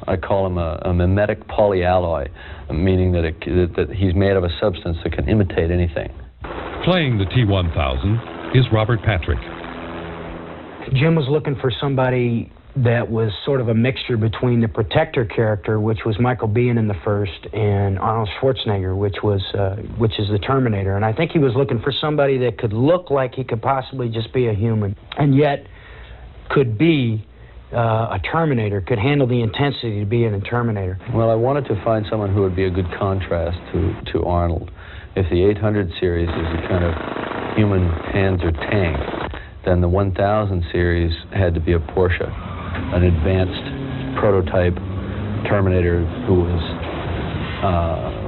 I call him a mimetic polyalloy, meaning that, that he's made of a substance that can imitate anything. Playing the T-1000 is Robert Patrick. Jim was looking for somebody that was sort of a mixture between the Protector character, which was Michael Biehn in the first, and Arnold Schwarzenegger, which is the Terminator. And I think he was looking for somebody that could look like he could possibly just be a human, and yet could be a Terminator, could handle the intensity to be in a Terminator. Well, I wanted to find someone who would be a good contrast to Arnold. If the 800 series is a kind of human Panzer tank, then the 1000 series had to be a Porsche, an advanced prototype Terminator who was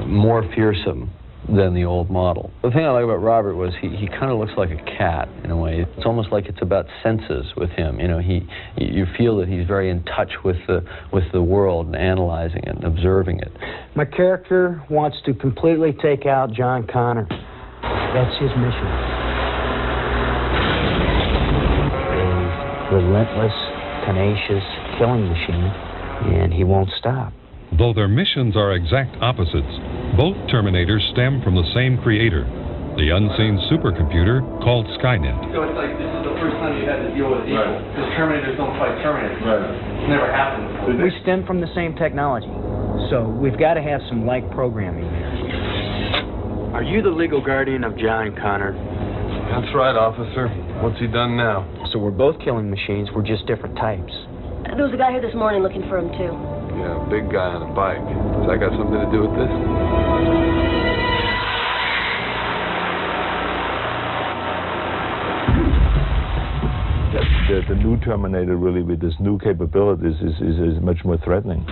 more fearsome than the old model. The thing I like about Robert was he kind of looks like a cat in a way. It's almost like it's about senses with him. You know, you feel that he's very in touch with the world and analyzing it and observing it. My character wants to completely take out John Connor. That's his mission. A relentless, tenacious killing machine, and he won't stop. Though their missions are exact opposites, both Terminators stem from the same creator, the unseen supercomputer called Skynet. So it's like this is the first time you had to deal with evil, because Terminators don't fight Terminators. It's never happened before. We stem from the same technology, so we've got to have some like programming there. Are you the legal guardian of John Connor? That's right, officer. What's he done now? So we're both killing machines, we're just different types. There was a guy here this morning looking for him, too. Yeah, big guy on a bike. Has that got something to do with this? The new Terminator, really, with his new capabilities, is much more threatening.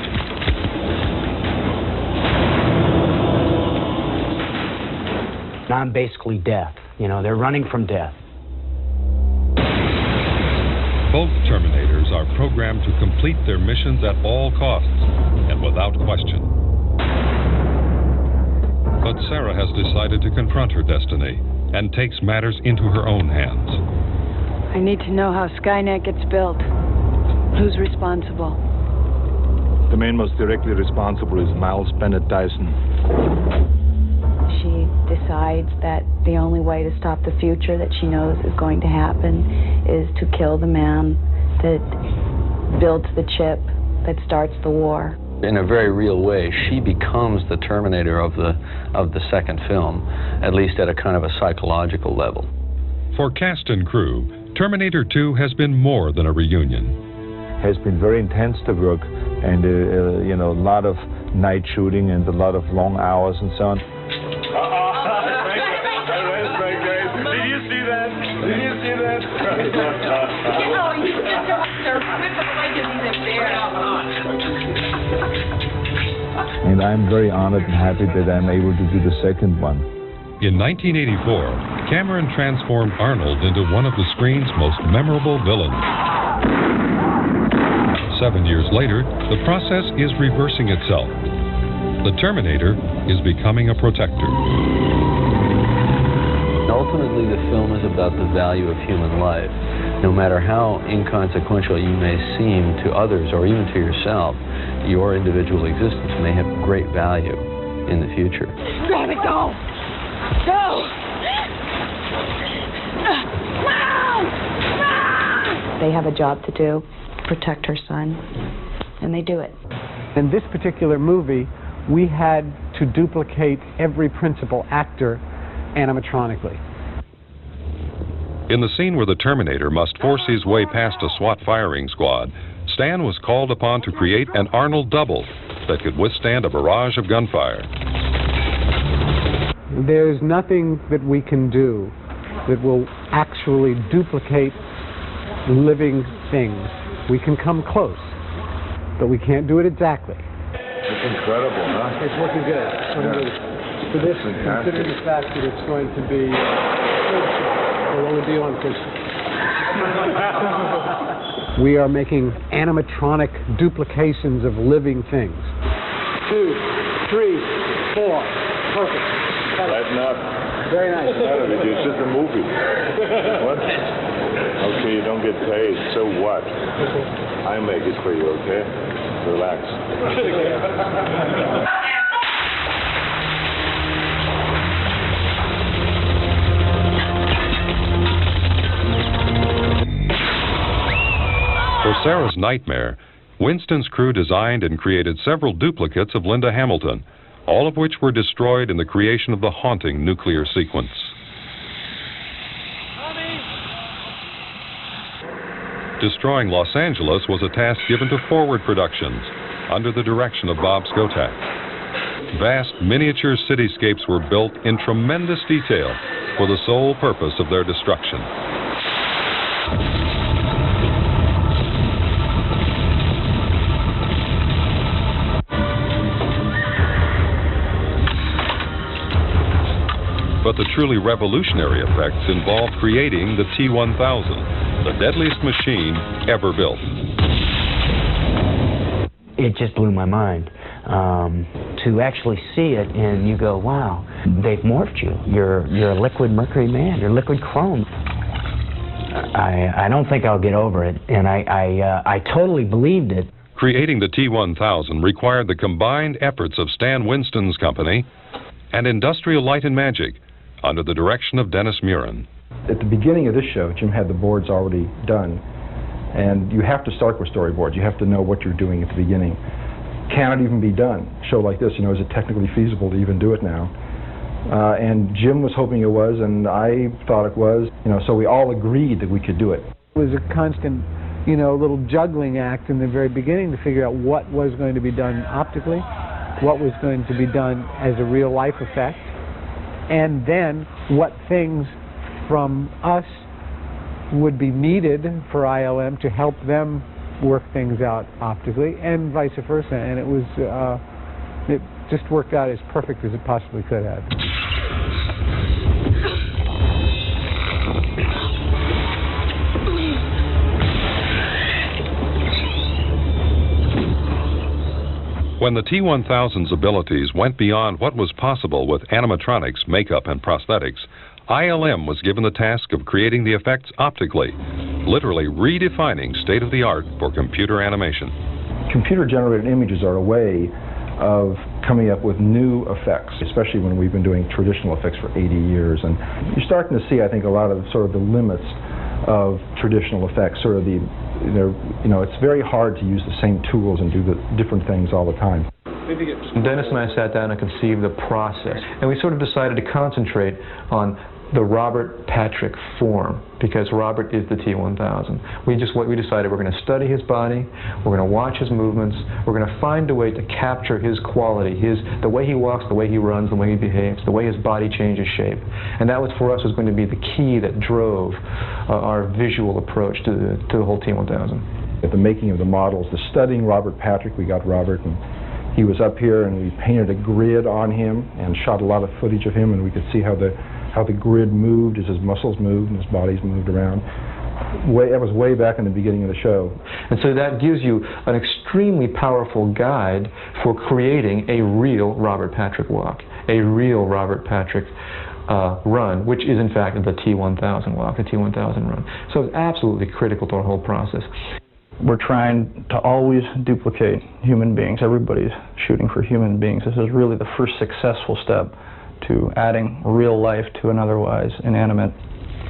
I'm basically death. You know, they're running from death. Both Terminators are programmed to complete their missions at all costs and without question. But Sarah has decided to confront her destiny and takes matters into her own hands. I need to know how Skynet gets built. Who's responsible? The man most directly responsible is Miles Bennett Dyson. She decides that the only way to stop the future that she knows is going to happen is to kill the man that builds the chip that starts the war. In a very real way, she becomes the Terminator of the second film, at least at a kind of a psychological level. For cast and crew, Terminator 2 has been more than a reunion. Has been very intense to work, and you know, a lot of night shooting and a lot of long hours and so on. you just are whipping away because he's embarrassed. And I'm very honored and happy that I'm able to do the second one. In 1984, Cameron transformed Arnold into one of the screen's most memorable villains. 7 years later, the process is reversing itself. The Terminator is becoming a protector. Ultimately, the film is about the value of human life. No matter how inconsequential you may seem to others or even to yourself, your individual existence may have great value in the future. Grab it, go! Go! They have a job to do, protect her son, and they do it. In this particular movie, we had to duplicate every principal actor animatronically. In the scene where the Terminator must force his way past a SWAT firing squad, Stan was called upon to create an Arnold double that could withstand a barrage of gunfire. There's nothing that we can do that will actually duplicate living things. We can come close, but we can't do it exactly. It's incredible, huh? It's working good. It's working good. For this, considering the fact that it's going to be, we'll only be on Christmas. We are making animatronic duplications of living things. 2, 3, 4. Perfect. Lighten up. Very nice. It's just a movie. What? Okay, you don't get paid. So what? I make it for you, okay? Relax. For Sarah's nightmare, Winston's crew designed and created several duplicates of Linda Hamilton, all of which were destroyed in the creation of the haunting nuclear sequence. Destroying Los Angeles was a task given to Forward Productions under the direction of Bob Skotak. Vast miniature cityscapes were built in tremendous detail for the sole purpose of their destruction. But the truly revolutionary effects involved creating the T-1000, the deadliest machine ever built. It just blew my mind to actually see it, and you go, wow, they've morphed you. You're a liquid mercury man. You're liquid chrome. I don't think I'll get over it, and I totally believed it. Creating the T-1000 required the combined efforts of Stan Winston's company and Industrial Light and Magic, under the direction of Dennis Muren. At the beginning of this show, Jim had the boards already done, and you have to start with storyboards. You have to know what you're doing at the beginning. Can it even be done? A show like this, is it technically feasible to even do it now? And Jim was hoping it was, and I thought it was, so we all agreed that we could do it. It was a constant, little juggling act in the very beginning to figure out what was going to be done optically, what was going to be done as a real-life effect, and then what things from us would be needed for ILM to help them work things out optically, and vice versa. And it was, it just worked out as perfect as it possibly could have. When the T-1000's abilities went beyond what was possible with animatronics, makeup, and prosthetics, ILM was given the task of creating the effects optically, literally redefining state-of-the-art for computer animation. Computer-generated images are a way of coming up with new effects, especially when we've been doing traditional effects for 80 years. And you're starting to see, I think, a lot of sort of the limits of traditional effects, sort of the, it's very hard to use the same tools and do the different things all the time. Dennis and I sat down and conceived the process, and we sort of decided to concentrate on the Robert Patrick form, because Robert is the T-1000. We decided we're going to study his body, we're going to watch his movements, we're going to find a way to capture his quality, the way he walks, the way he runs, the way he behaves, the way his body changes shape. And that was, for us, was going to be the key that drove our visual approach to the whole T-1000. At the making of the models, the studying Robert Patrick, we got Robert, and he was up here, and we painted a grid on him and shot a lot of footage of him, and we could see how the grid moved as his muscles moved and his bodies moved around. That was way back in the beginning of the show. And so that gives you an extremely powerful guide for creating a real Robert Patrick walk, a real Robert Patrick run, which is in fact the T-1000 walk, the T-1000 run. So it's absolutely critical to our whole process. We're trying to always duplicate human beings. Everybody's shooting for human beings. This is really the first successful step to adding real life to an otherwise inanimate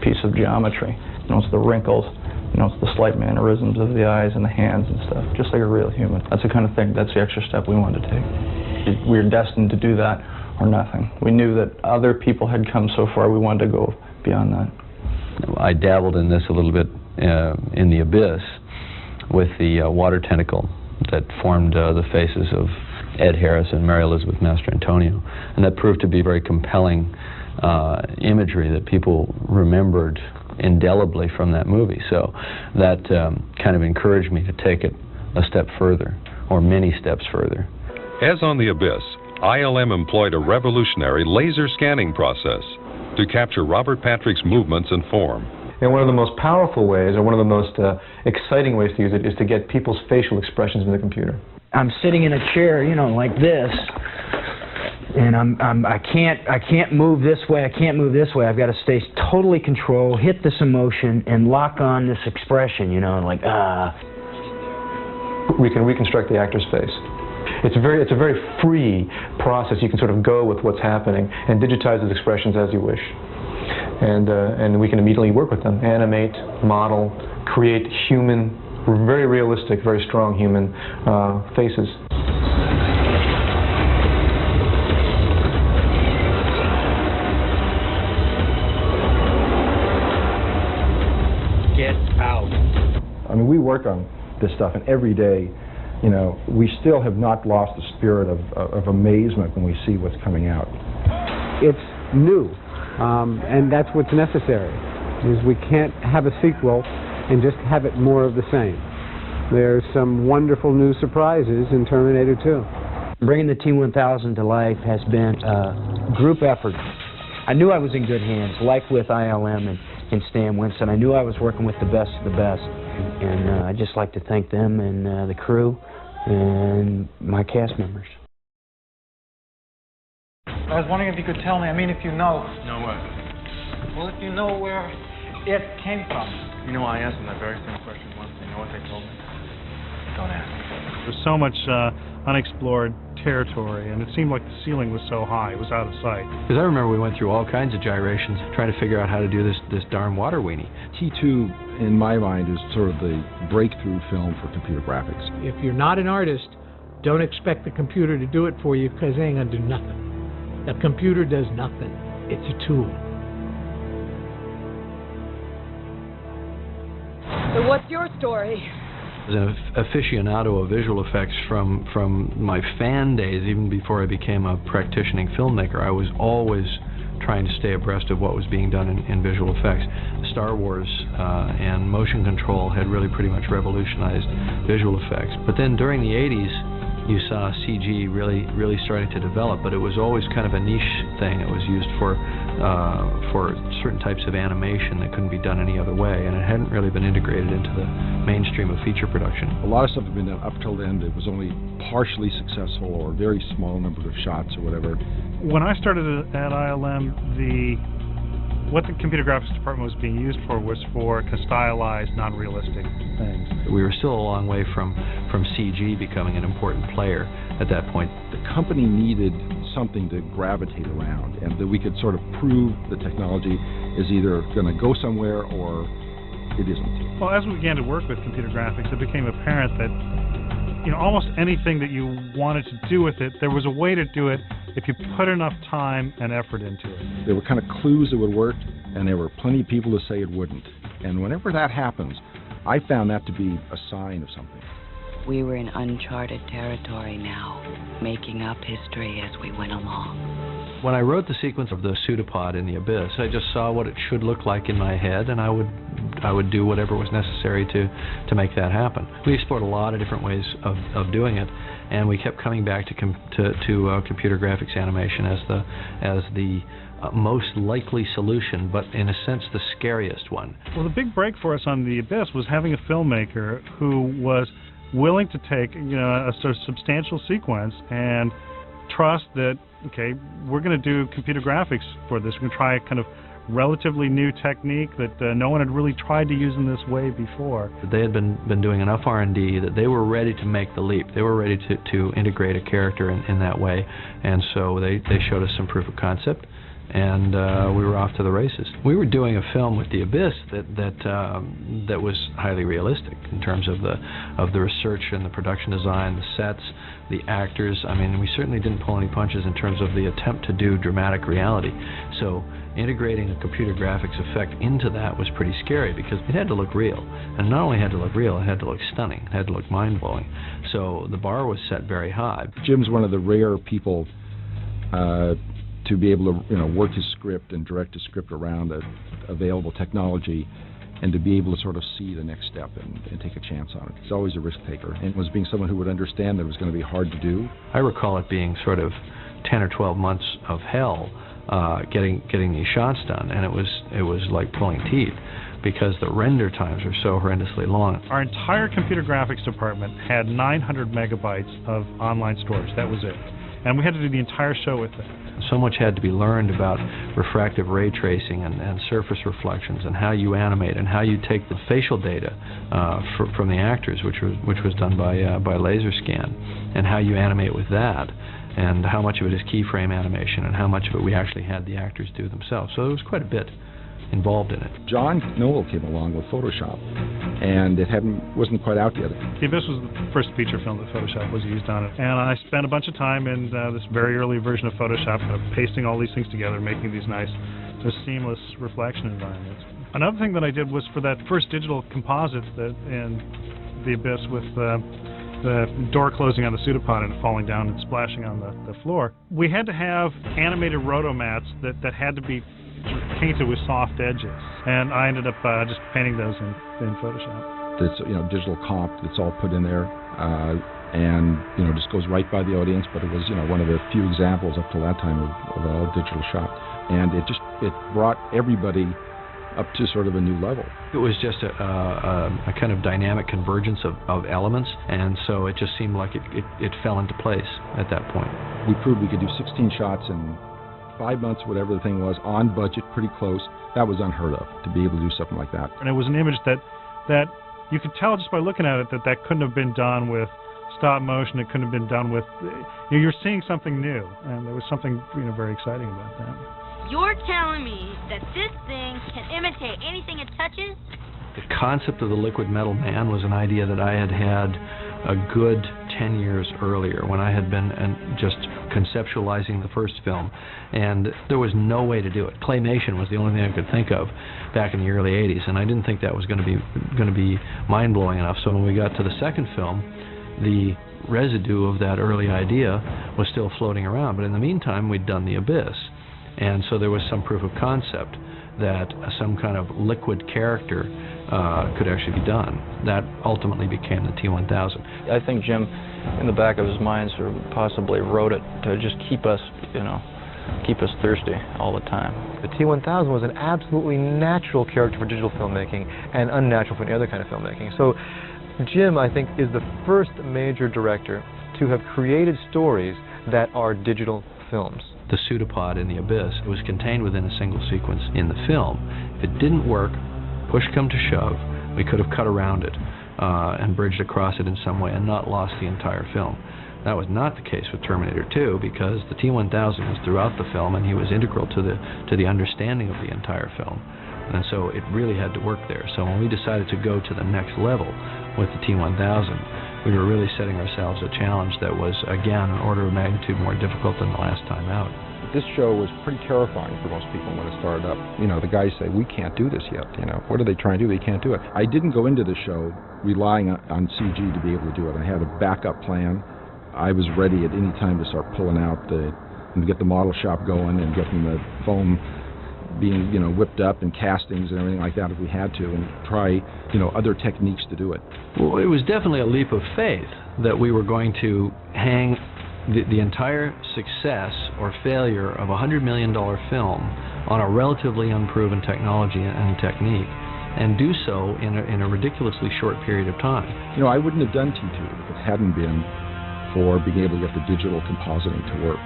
piece of geometry. You know, it's the wrinkles, you know, it's the slight mannerisms of the eyes and the hands and stuff, just like a real human. That's the kind of thing, that's the extra step we wanted to take. We were destined to do that or nothing. We knew that other people had come so far, we wanted to go beyond that. I dabbled in this a little bit in The Abyss with the water tentacle that formed the faces of Ed Harris and Mary Elizabeth Mastrantonio, and that proved to be very compelling imagery that people remembered indelibly from that movie. So that kind of encouraged me to take it a step further, or many steps further. As on The Abyss, ILM employed a revolutionary laser scanning process to capture Robert Patrick's movements and form. And one of the most powerful ways, or one of the most exciting ways to use it, is to get people's facial expressions in the computer. I'm sitting in a chair, you know, like this, and I can't move this way, I can't move this way. I've got to stay totally controlled, hit this emotion, and lock on this expression, you know, like, We can reconstruct the actor's face. It's a very free process. You can sort of go with what's happening and digitize those expressions as you wish. And we can immediately work with them, animate, model, create human, very realistic, very strong human faces. Get out. I mean, we work on this stuff, and every day, you know, we still have not lost the spirit of amazement when we see what's coming out. It's new, and that's what's necessary, is we can't have a sequel and just have it more of the same. There's some wonderful new surprises in Terminator 2. Bringing the T-1000 to life has been a group effort. I knew I was in good hands, like with ILM and Stan Winston. I knew I was working with the best of the best, and I'd just like to thank them and the crew and my cast members. I was wondering if you could tell me, I mean, if you know... Know what? Well, if you know where it came from. You know, I asked them that very same question once. You know what they told me? Don't ask. There's so much unexplored territory, and it seemed like the ceiling was so high, it was out of sight. Because I remember we went through all kinds of gyrations trying to figure out how to do this darn water weenie. T2, in my mind, is sort of the breakthrough film for computer graphics. If you're not an artist, don't expect the computer to do it for you, because it ain't gonna do nothing. The computer does nothing. It's a tool. So what's your story? As an aficionado of visual effects from my fan days, even before I became a practicing filmmaker, I was always trying to stay abreast of what was being done in visual effects. Star Wars and motion control had really pretty much revolutionized visual effects. But then during the 80s, you saw CG really starting to develop, but it was always kind of a niche thing. It was used for certain types of animation that couldn't be done any other way, and it hadn't really been integrated into the mainstream of feature production. A lot of stuff had been done up till then. It was only partially successful or a very small number of shots or whatever. When I started at ILM, what the computer graphics department was being used for was for stylized, non-realistic things. We were still a long way from CG becoming an important player at that point. The company needed something to gravitate around, and that we could sort of prove the technology is either going to go somewhere or it isn't. Well, as we began to work with computer graphics, it became apparent that almost anything that you wanted to do with it, there was a way to do it if you put enough time and effort into it. There were kind of clues it would work, and there were plenty of people to say it wouldn't. And whenever that happens, I found that to be a sign of something. We were in uncharted territory now, making up history as we went along. When I wrote the sequence of the pseudopod in the abyss, I just saw what it should look like in my head, and I would do whatever was necessary to make that happen. We explored a lot of different ways of doing it, and we kept coming back to computer graphics animation as the most likely solution, but in a sense the scariest one. Well, the big break for us on The Abyss was having a filmmaker who was willing to take a sort of substantial sequence and trust that, okay, we're going to do computer graphics for this. We're going to try a kind of relatively new technique that no one had really tried to use in this way before. They had been doing enough R&D that they were ready to make the leap. They were ready to integrate a character in that way, and so they showed us some proof of concept, and we were off to the races. We were doing a film with The Abyss that was highly realistic in terms of the research and the production design, the sets, the actors. I mean, we certainly didn't pull any punches in terms of the attempt to do dramatic reality. So integrating a computer graphics effect into that was pretty scary because it had to look real. And not only had to look real, it had to look stunning. It had to look mind-blowing. So the bar was set very high. Jim's one of the rare people to be able to work his script and direct his script around available technology, and to be able to sort of see the next step and take a chance on it. He's always a risk taker, and was being someone who would understand that it was going to be hard to do. I recall it being sort of 10 or 12 months of hell getting these shots done, and it was like pulling teeth because the render times are so horrendously long. Our entire computer graphics department had 900 megabytes of online storage. That was it. And we had to do the entire show with it. So much had to be learned about refractive ray tracing and surface reflections, and how you animate, and how you take the facial data from the actors, which was done by laser scan, and how you animate with that, and how much of it is keyframe animation, and how much of it we actually had the actors do themselves. So there was quite a bit involved in it. John Knoll came along with Photoshop, and it wasn't quite out yet. The Abyss was the first feature film that Photoshop was used on it, and I spent a bunch of time in this very early version of Photoshop, pasting all these things together, making these nice, just seamless reflection environments. Another thing that I did was for that first digital composite in The Abyss with the door closing on the pseudopod and falling down and splashing on the floor, we had to have animated rotomats that had to be painted with soft edges, and I ended up just painting those in Photoshop. It's digital comp that's all put in there, and just goes right by the audience. But it was one of the few examples up till that time of all digital shot, and it brought everybody up to sort of a new level. It was just a kind of dynamic convergence of elements, and so it just seemed like it fell into place at that point. We proved we could do 16 shots in 5 months, whatever the thing was, on budget, pretty close. That was unheard of, to be able to do something like that. And it was an image that you could tell just by looking at it that couldn't have been done with stop motion. It couldn't have been done with, you're seeing something new, and there was something very exciting about that. You're telling me that this thing can imitate anything it touches? The concept of the liquid metal man was an idea that I had a good 10 years earlier, when I had been just conceptualizing the first film, and there was no way to do it. Claymation was the only thing I could think of back in the early 80s, and I didn't think that was going to be mind-blowing enough. So when we got to the second film, the residue of that early idea was still floating around, but in the meantime we'd done The Abyss, and so there was some proof of concept that some kind of liquid character could actually be done. That ultimately became the T-1000. I think Jim, in the back of his mind, sort of possibly wrote it to just keep us thirsty all the time. The T-1000 was an absolutely natural character for digital filmmaking and unnatural for any other kind of filmmaking. So Jim, I think, is the first major director to have created stories that are digital films. The pseudopod in The Abyss was contained within a single sequence in the film. If it didn't work, push come to shove, we could have cut around it and bridged across it in some way and not lost the entire film. That was not the case with Terminator 2, because the T-1000 was throughout the film, and he was integral to the understanding of the entire film. And so it really had to work there. So when we decided to go to the next level with the T-1000, we were really setting ourselves a challenge that was, again, an order of magnitude more difficult than the last time out. This show was pretty terrifying for most people when it started up. You know, the guys say, we can't do this yet. You know, what are they trying to do? They can't do it. I didn't go into the show relying on CG to be able to do it. I had a backup plan. I was ready at any time to start pulling out and get the model shop going and getting the foam being, you know, whipped up and castings and everything like that if we had to, and try, you know, other techniques to do it. Well, it was definitely a leap of faith that we were going to hang the entire success or failure of a $100 million film on a relatively unproven technology and technique, and do so in a ridiculously short period of time. You know, I wouldn't have done T2 if it hadn't been for being able to get the digital compositing to work,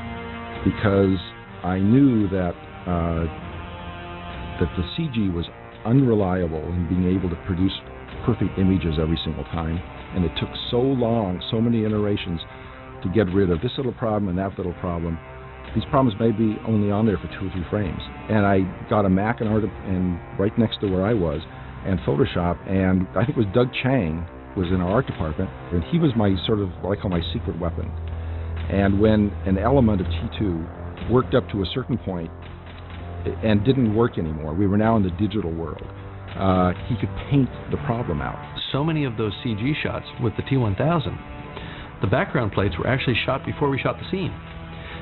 because I knew that that the CG was unreliable in being able to produce perfect images every single time, and it took so long, so many iterations, to get rid of this little problem and that little problem. These problems may be only on there for 2 or 3 frames. And I got a Mac and right next to where I was, and Photoshop, and I think it was Doug Chang was in our art department, and he was my sort of what I call my secret weapon. And when an element of T2 worked up to a certain point and didn't work anymore, we were now in the digital world, he could paint the problem out. So many of those CG shots with the T1000, the background plates were actually shot before we shot the scene,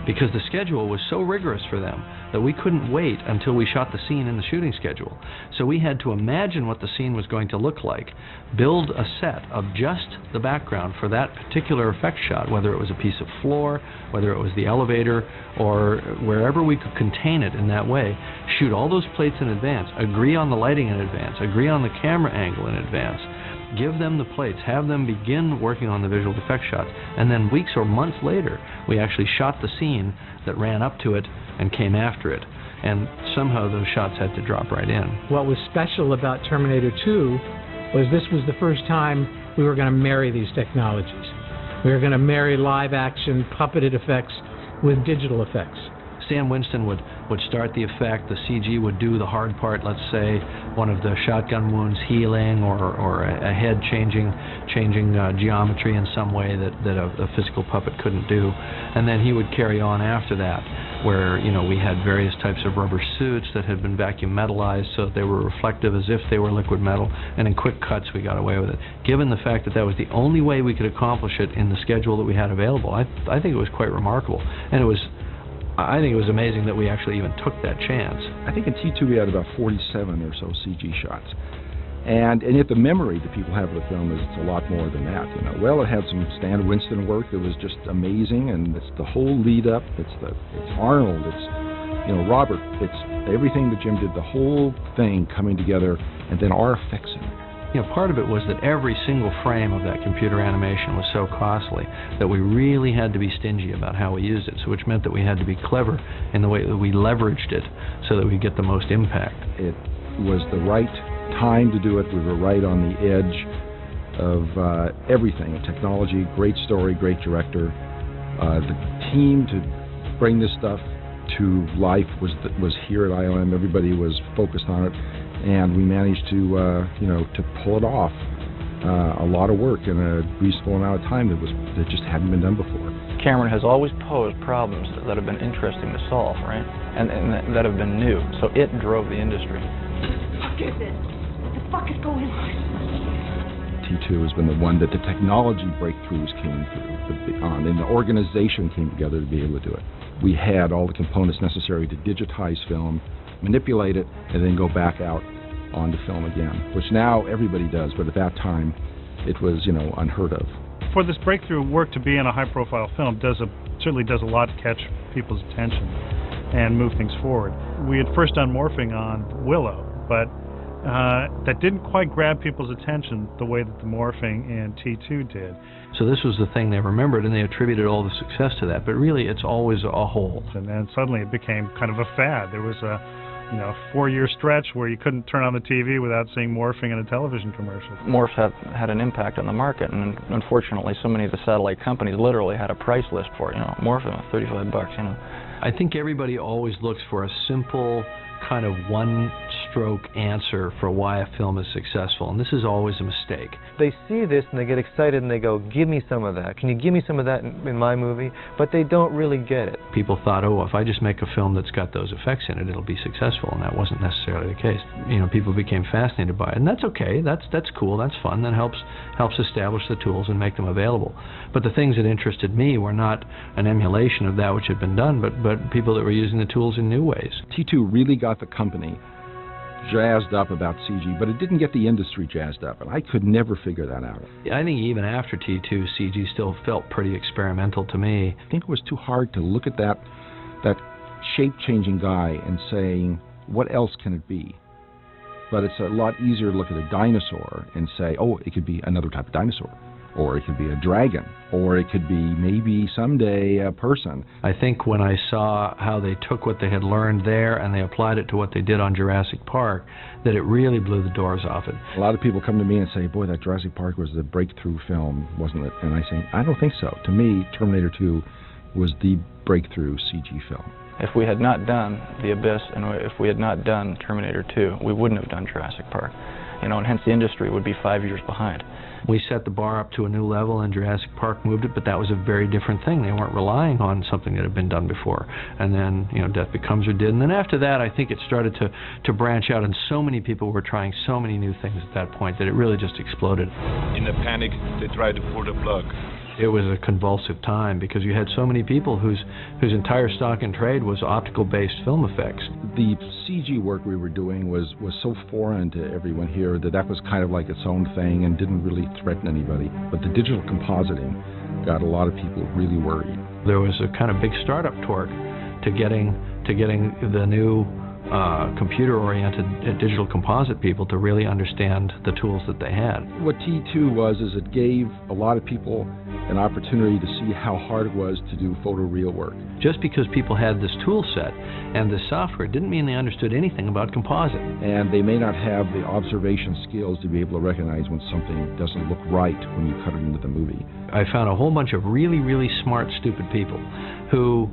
because the schedule was so rigorous for them that we couldn't wait until we shot the scene in the shooting schedule. So we had to imagine what the scene was going to look like, build a set of just the background for that particular effect shot, whether it was a piece of floor, whether it was the elevator, or wherever we could contain it in that way, shoot all those plates in advance, agree on the lighting in advance, agree on the camera angle in advance, give them the plates, have them begin working on the visual effects shots, and then weeks or months later, we actually shot the scene that ran up to it and came after it. And somehow those shots had to drop right in. What was special about Terminator 2 was this was the first time we were going to marry these technologies. We were going to marry live action, puppeted effects with digital effects. Stan Winston would start the effect, the CG would do the hard part, let's say one of the shotgun wounds healing or a head changing geometry in some way that a physical puppet couldn't do. And then he would carry on after that, where, you know, we had various types of rubber suits that had been vacuum metallized so that they were reflective as if they were liquid metal, and in quick cuts we got away with it. Given the fact that that was the only way we could accomplish it in the schedule that we had available, I think it was quite remarkable. And I think it was amazing that we actually even took that chance. I think in T2 we had about 47 or so CG shots. And yet the memory that people have of the film is a lot more than that. You know, well, it had some Stan Winston work that was just amazing, and it's the whole lead up. It's Arnold. It's, you know, Robert. It's everything that Jim did. The whole thing coming together, and then our effects in it. You know, part of it was that every single frame of that computer animation was so costly that we really had to be stingy about how we used it, so which meant that we had to be clever in the way that we leveraged it so that we get the most impact. It was the right time to do it. We were right on the edge of everything, technology, great story, great director. The team to bring this stuff to life was here at ILM. Everybody was focused on it. And we managed to, you know, to pull it off. A lot of work in a reasonable amount of time that just hadn't been done before. Cameron has always posed problems that have been interesting to solve, right? And that have been new. So it drove the industry. What the fuck is this? What the fuck is going on? T2 has been the one that the technology breakthroughs came on, and the organization came together to be able to do it. We had all the components necessary to digitize film, manipulate it, and then go back out onto film again, which now everybody does, but at that time it was, you know, unheard of. For this breakthrough work to be in a high-profile film certainly does a lot to catch people's attention and move things forward. We had first done morphing on Willow, but that didn't quite grab people's attention the way that the morphing in T2 did. So this was the thing they remembered, and they attributed all the success to that. But really, it's always a whole. And then suddenly it became kind of a fad. There was a 4-year stretch where you couldn't turn on the TV without seeing morphing in a television commercial. Morphs had an impact on the market, and unfortunately, so many of the satellite companies literally had a price list for it. You know, morphing, $35. You know, I think everybody always looks for a simple kind of one one-stroke answer for why a film is successful, and this is always a mistake. They see this and they get excited and they go, give me some of that. Can you give me some of that in my movie? But they don't really get it. People thought, oh, if I just make a film that's got those effects in it, it'll be successful, and that wasn't necessarily the case. You know, people became fascinated by it, and that's okay. That's cool. That's fun. That helps establish the tools and make them available. But the things that interested me were not an emulation of that which had been done, but people that were using the tools in new ways. T2 really got the company jazzed up about CG, but it didn't get the industry jazzed up, and I could never figure that out. I think even after T2, CG still felt pretty experimental to me. I think it was too hard to look at that shape-changing guy and saying, what else can it be? But it's a lot easier to look at a dinosaur and say, oh, it could be another type of dinosaur. Or it could be a dragon, or it could be maybe someday a person. I think when I saw how they took what they had learned there and they applied it to what they did on Jurassic Park, that it really blew the doors off it. A lot of people come to me and say, boy, that Jurassic Park was the breakthrough film, wasn't it? And I say, I don't think so. To me, Terminator 2 was the breakthrough CG film. If we had not done The Abyss and if we had not done Terminator 2, we wouldn't have done Jurassic Park. You know, and hence the industry would be 5 years behind. We set the bar up to a new level, and Jurassic Park moved it, but that was a very different thing. They weren't relying on something that had been done before. And then, you know, Death Becomes Her did. And then after that, I think it started to branch out, and so many people were trying so many new things at that point that it really just exploded. In a panic, they tried to pull the plug. It was a convulsive time because you had so many people whose entire stock in trade was optical-based film effects. The CG work we were doing was so foreign to everyone here that was kind of like its own thing and didn't really threaten anybody. But the digital compositing got a lot of people really worried. There was a kind of big startup torque to getting the new computer-oriented digital composite people to really understand the tools that they had. What T2 was is it gave a lot of people an opportunity to see how hard it was to do photoreal work. Just because people had this tool set and this software didn't mean they understood anything about composite. And they may not have the observation skills to be able to recognize when something doesn't look right when you cut it into the movie. I found a whole bunch of really, really smart, stupid people who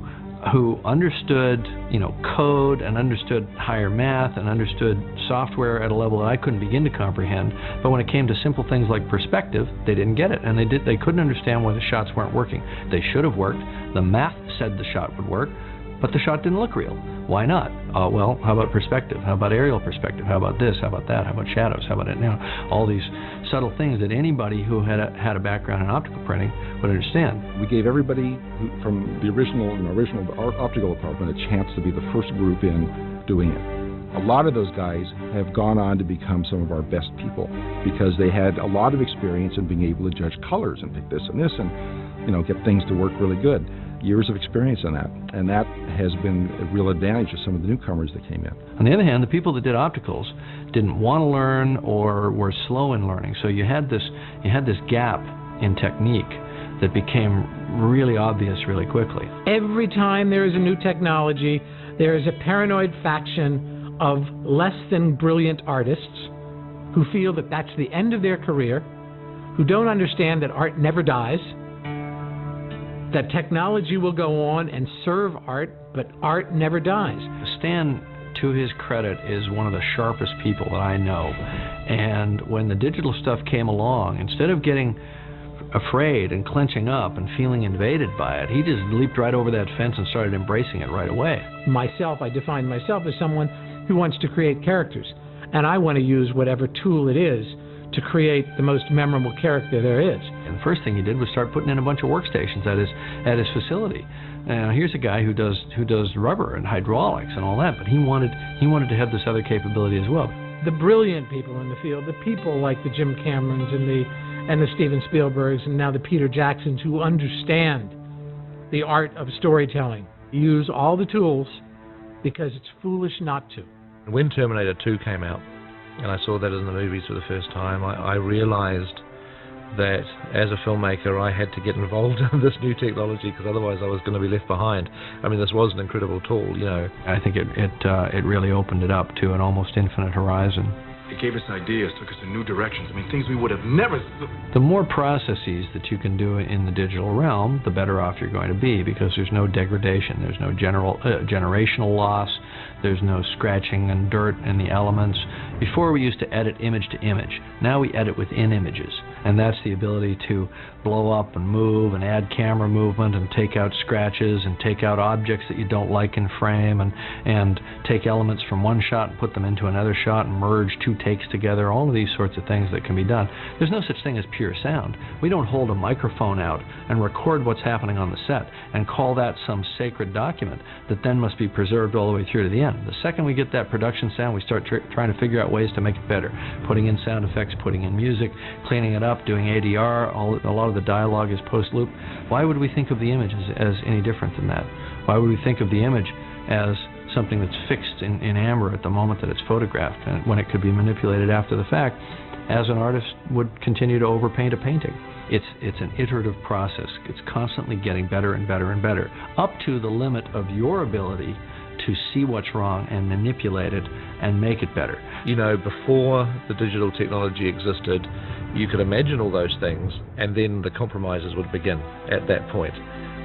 understood, you know, code and understood higher math and understood software at a level that I couldn't begin to comprehend. But when it came to simple things like perspective, they didn't get it, and they couldn't understand why the shots weren't working. They should have worked. The math said the shot would work, but the shot didn't look real. Why not? Well, how about perspective? How about aerial perspective? How about this? How about that? How about shadows? How about it now? All these subtle things that anybody who had a background in optical printing would understand. We gave everybody from the original optical department a chance to be the first group in doing it. A lot of those guys have gone on to become some of our best people because they had a lot of experience in being able to judge colors and pick this and this and, you know, get things to work really good. Years of experience in that, and that has been a real advantage to some of the newcomers that came in. On the other hand, the people that did opticals didn't want to learn or were slow in learning, so you had this gap in technique that became really obvious really quickly. Every time there is a new technology, there is a paranoid faction of less than brilliant artists who feel that that's the end of their career, who don't understand that art never dies, that technology will go on and serve art, but art never dies. Stan, to his credit, is one of the sharpest people that I know. And when the digital stuff came along, instead of getting afraid and clenching up and feeling invaded by it, he just leaped right over that fence and started embracing it right away. I define myself as someone who wants to create characters. And I want to use whatever tool it is to create the most memorable character there is. And the first thing he did was start putting in a bunch of workstations at his facility. Now here's a guy who does rubber and hydraulics and all that, but he wanted to have this other capability as well. The brilliant people in the field, the people like the Jim Camerons and the Steven Spielbergs and now the Peter Jacksons who understand the art of storytelling, use all the tools because it's foolish not to. When Terminator 2 came out, and I saw that in the movies for the first time, I realized that as a filmmaker I had to get involved in this new technology because otherwise I was going to be left behind. I mean, this was an incredible tool, you know. I think it really opened it up to an almost infinite horizon. It gave us ideas, took us in new directions. I mean, things we would have never... The more processes that you can do in the digital realm, the better off you're going to be because there's no degradation, there's no generational loss, There's no scratching and dirt and the elements. Before we used to edit image to image. Now we edit within images. And that's the ability to blow up and move and add camera movement and take out scratches and take out objects that you don't like in frame and take elements from one shot and put them into another shot and merge two takes together. All of these sorts of things that can be done. There's no such thing as pure sound. We don't hold a microphone out and record what's happening on the set and call that some sacred document that then must be preserved all the way through to the end. The second we get that production sound, we start trying to figure out ways to make it better. Putting in sound effects, putting in music, cleaning it up, doing ADR. A lot of the dialogue is post-loop. Why would we think of the image as any different than that? Why would we think of the image as something that's fixed in amber at the moment that it's photographed, and when it could be manipulated after the fact, as an artist would continue to overpaint a painting? It's an iterative process. It's constantly getting better and better and better, up to the limit of your ability to see what's wrong and manipulate it and make it better. You know, before the digital technology existed, you could imagine all those things, and then the compromises would begin at that point.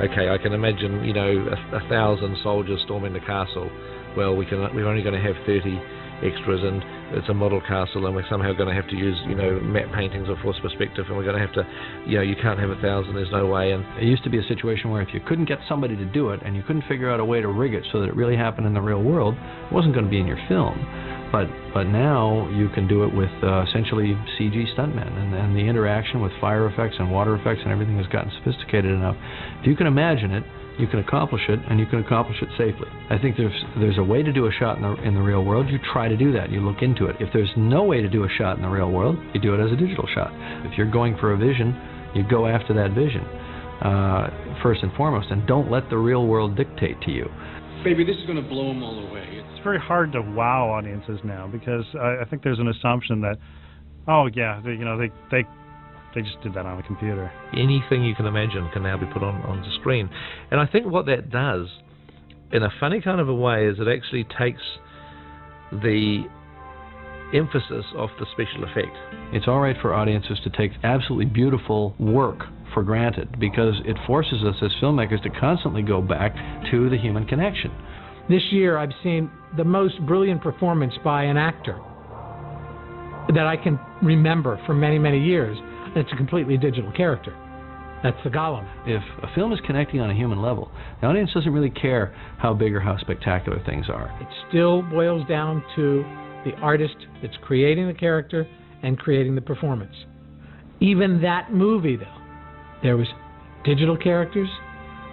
Okay, I can imagine, you know, 1,000 soldiers storming the castle. Well, we're only going to have 30 extras, and it's a model castle, and we're somehow going to have to use, you know, matte paintings or forced perspective, and we're going to have to, you know, you can't have 1,000, there's no way. And it used to be a situation where if you couldn't get somebody to do it, and you couldn't figure out a way to rig it so that it really happened in the real world, it wasn't going to be in your film. But now you can do it with essentially CG stuntmen, and the interaction with fire effects and water effects and everything has gotten sophisticated enough. If you can imagine it, you can accomplish it, and you can accomplish it safely. I think there's a way to do a shot in the real world. You try to do that. You look into it. If there's no way to do a shot in the real world, you do it as a digital shot. If you're going for a vision, you go after that vision first and foremost, and don't let the real world dictate to you. Baby, this is going to blow them all away. It's very hard to wow audiences now because I think there's an assumption that, oh yeah, they just did that on a computer. Anything you can imagine can now be put on the screen. And I think what that does, in a funny kind of a way, is it actually takes the emphasis off the special effect. It's all right for audiences to take absolutely beautiful work for granted because it forces us as filmmakers to constantly go back to the human connection. This year I've seen the most brilliant performance by an actor that I can remember for many, many years. It's a completely digital character. That's the Gollum. If a film is connecting on a human level, the audience doesn't really care how big or how spectacular things are. It still boils down to the artist that's creating the character and creating the performance. Even that movie, though, there was digital characters,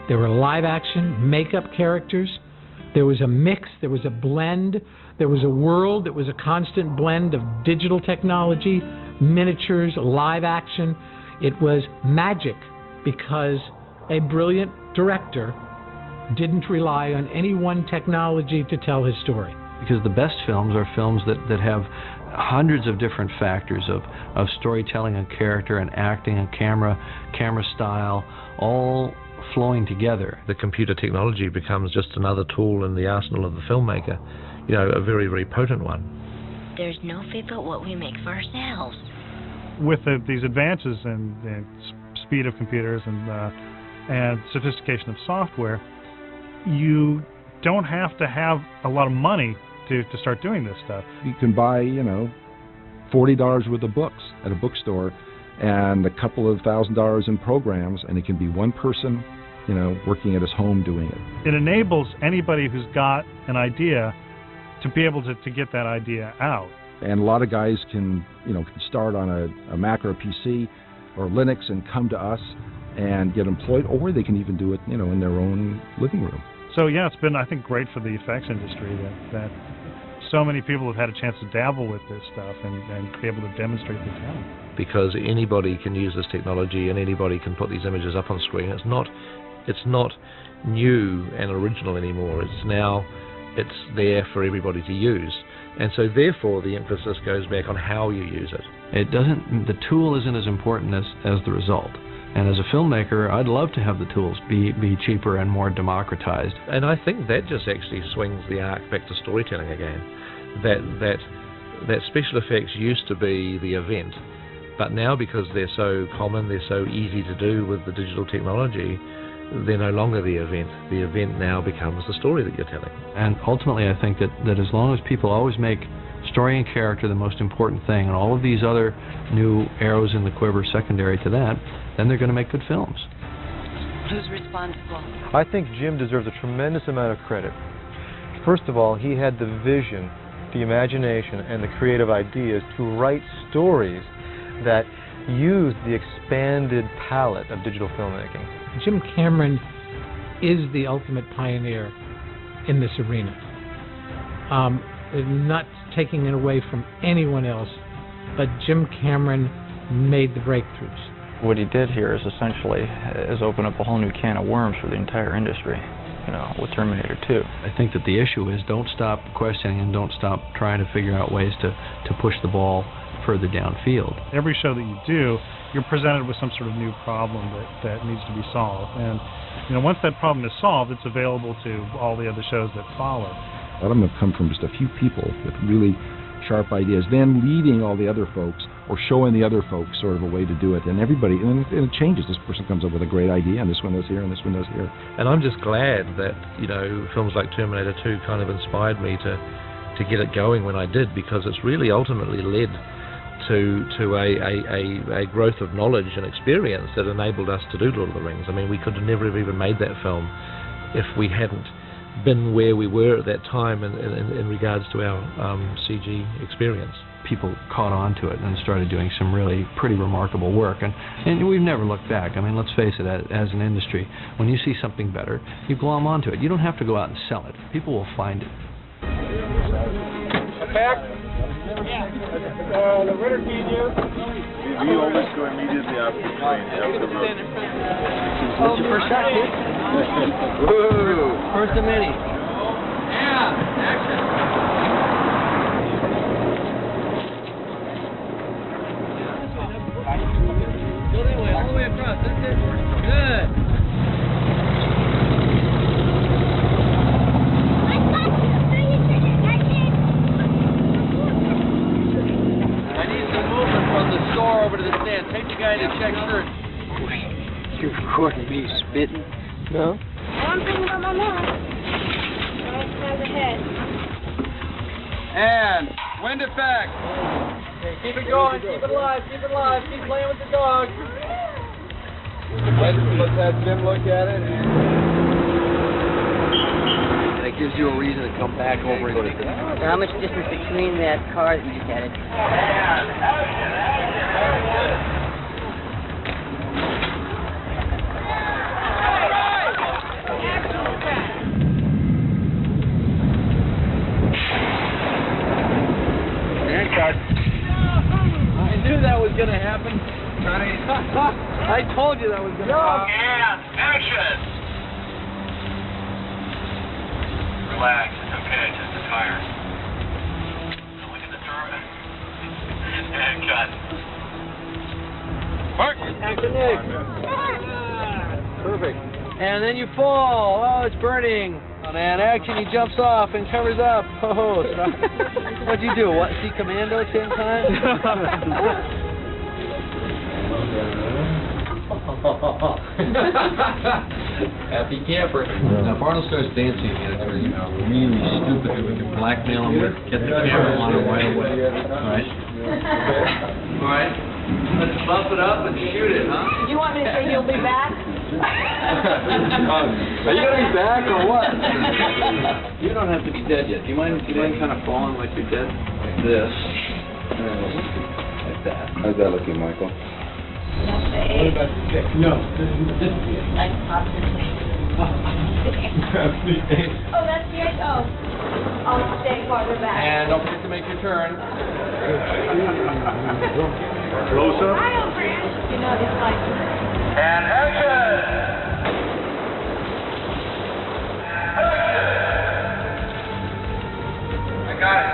there were live action, makeup characters, there was a mix, there was a blend, there was a world that was a constant blend of digital technology, miniatures, live action. It was magic because a brilliant director didn't rely on any one technology to tell his story. Because the best films are films that have hundreds of different factors of storytelling and character and acting and camera style, all flowing together. The computer technology becomes just another tool in the arsenal of the filmmaker, you know, a very, very potent one. There's no fit but what we make for ourselves. With these advances in speed of computers and sophistication of software, you don't have to have a lot of money to start doing this stuff. You can buy, you know, $40 worth of books at a bookstore and a couple of $1,000 in programs, and it can be one person, you know, working at his home doing it. It enables anybody who's got an idea to be able to get that idea out. And a lot of guys can, you know, can start on a Mac or a PC or Linux and come to us and get employed, or they can even do it, you know, in their own living room. So yeah, it's been, I think, great for the effects industry that so many people have had a chance to dabble with this stuff and be able to demonstrate their talent. Because anybody can use this technology and anybody can put these images up on screen. It's not new and original anymore. It's there for everybody to use. And so therefore the emphasis goes back on how you use it. The tool isn't as important as the result. And as a filmmaker, I'd love to have the tools be cheaper and more democratized. And I think that just actually swings the arc back to storytelling again. That special effects used to be the event, but now because they're so common, they're so easy to do with the digital technology, they're no longer the event. The event now becomes the story that you're telling. And ultimately, I think that as long as people always make story and character the most important thing, and all of these other new arrows in the quiver secondary to that, then they're going to make good films. Who's responsible? I think Jim deserves a tremendous amount of credit. First of all, he had the vision, the imagination, and the creative ideas to write stories that use the expanded palette of digital filmmaking. Jim Cameron is the ultimate pioneer in this arena. Not taking it away from anyone else, but Jim Cameron made the breakthroughs. What he did here is essentially open up a whole new can of worms for the entire industry, with Terminator 2. I think that the issue is don't stop questioning and don't stop trying to figure out ways to push the ball further downfield. Every show that you do, you're presented with some sort of new problem that needs to be solved. And once that problem is solved, it's available to all the other shows that follow. A lot of them have come from just a few people with really sharp ideas, then leading all the other folks or showing the other folks sort of a way to do it. And everybody, and it changes. This person comes up with a great idea, and this one does here, and this one does here. And I'm just glad that, films like Terminator 2 kind of inspired me to get it going when I did, because it's really ultimately led to a growth of knowledge and experience that enabled us to do Lord of the Rings. I mean, we could have never have even made that film if we hadn't been where we were at that time in regards to our CG experience. People caught on to it and started doing some really pretty remarkable work, and we've never looked back. I mean, let's face it, as an industry, when you see something better, you glom onto it. You don't have to go out and sell it. People will find it. Back. The Ritter can you? We always go immediately after the plane. What's your first shot, kid? Woo! First of many. Yeah, action. Go that way, all the way across. That's it. Good. Over to the stand. Take the guy in the check shirt. You're recording me spitting? No. I'm thinking about my mom. How's the head? And wind it back. Okay, keep it going. Keep it alive. Keep it alive. Keep playing with the dog. Let that Jim look at it. And it gives you a reason to come back over and go to this. How much distance between that car that you just added? I knew that was going to happen. I told you that was going to happen. And action! Relax, it's okay, just a tire. Look at the turban. And cut. Mark! After Nick. Perfect. And then you fall. Oh, it's burning. Oh, man, action, he jumps off and covers up. Oh, what'd you do? What, see Commando 10 times? Happy camper. Now, if Arnold starts dancing again, it's really stupid that we can blackmail him with, get the camera on him right away. All right. Let's bump it up and shoot it, huh? Do you want me to say you'll be back? Are you going to be back or what? You don't have to be dead yet. Do you mind kind of falling like you're dead? Like this. Like that. How's that looking, Michael? What about the stick? No. This is it. Like pop this way. Oh, that's the edge? Oh. I'll stay farther back. And don't forget to make your turn. Close up. I don't you know this like. And action! I got it.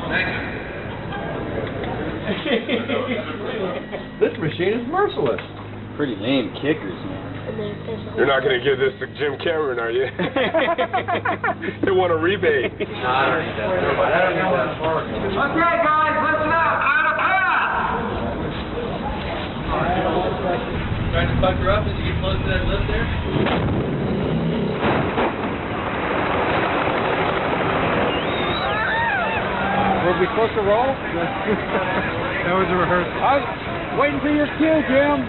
Thank you. This machine is merciless. Pretty lame kickers, man. You're not going to give this to Jim Cameron, are you? They want a rebate. No, I don't need that. Okay, guys, listen up. Out of pass! Trying to fuck her up as you get close to that lift there? Were we supposed to roll? That was a rehearsal. I was waiting for your cue, Jim.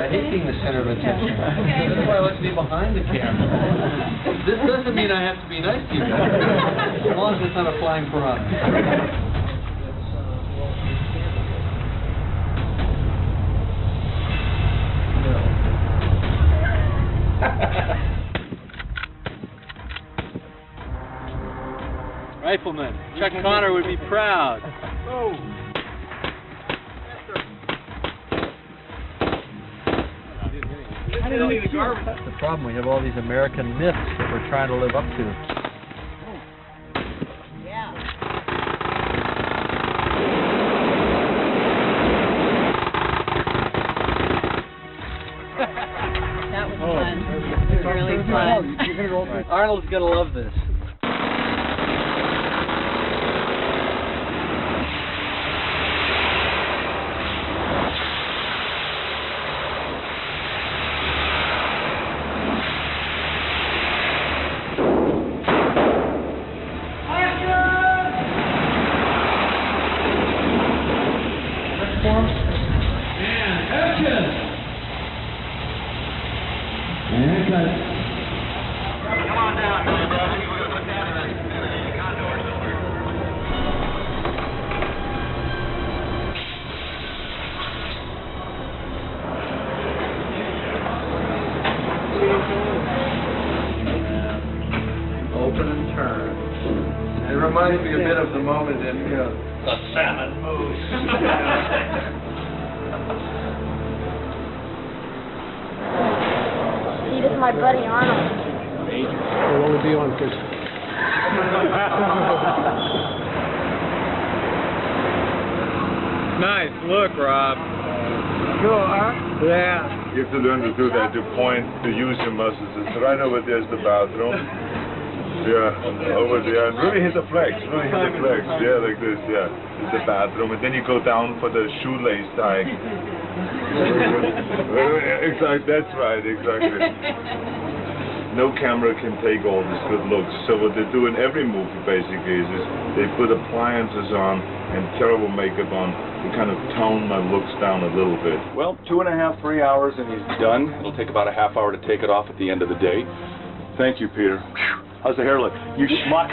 I hate being the center of attention. That's why I like to be behind the camera. This doesn't mean I have to be nice to you guys, as long as it's not a flying piranha. Rifleman, Chuck Connor would be proud. That's the problem. We have all these American myths that we're trying to live up to. That was fun. It was really fun. Arnold's gonna love this. Open and turn. It reminds me a bit of the moment in The Salmon Moose. See, this is my buddy Arnold. We'll only be on because Nice look, Rob. Cool, huh? Yeah. You have to learn to do that, to point, to use your muscles. It's right over there's the bathroom. Yeah, over there. And really hit the flex. Really hit the flex. Yeah, like this. Yeah, it's the bathroom. And then you go down for the shoelace tying. Exactly. That's right. Exactly. No camera can take all these good looks. So what they do in every movie basically is they put appliances on and terrible makeup on to kind of tone my looks down a little bit. Well, 2.5, 3 hours and he's done. It'll take about a half hour to take it off at the end of the day. Thank you, Peter. How's the hair look? You schmuck.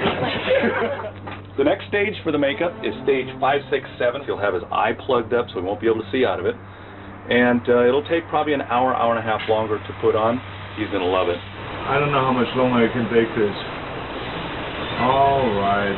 The next stage for the makeup is stage 5, 6, 7. He'll have his eye plugged up so he won't be able to see out of it. And it'll take probably an hour, hour and a half longer to put on. He's going to love it. I don't know how much longer I can take this. All right.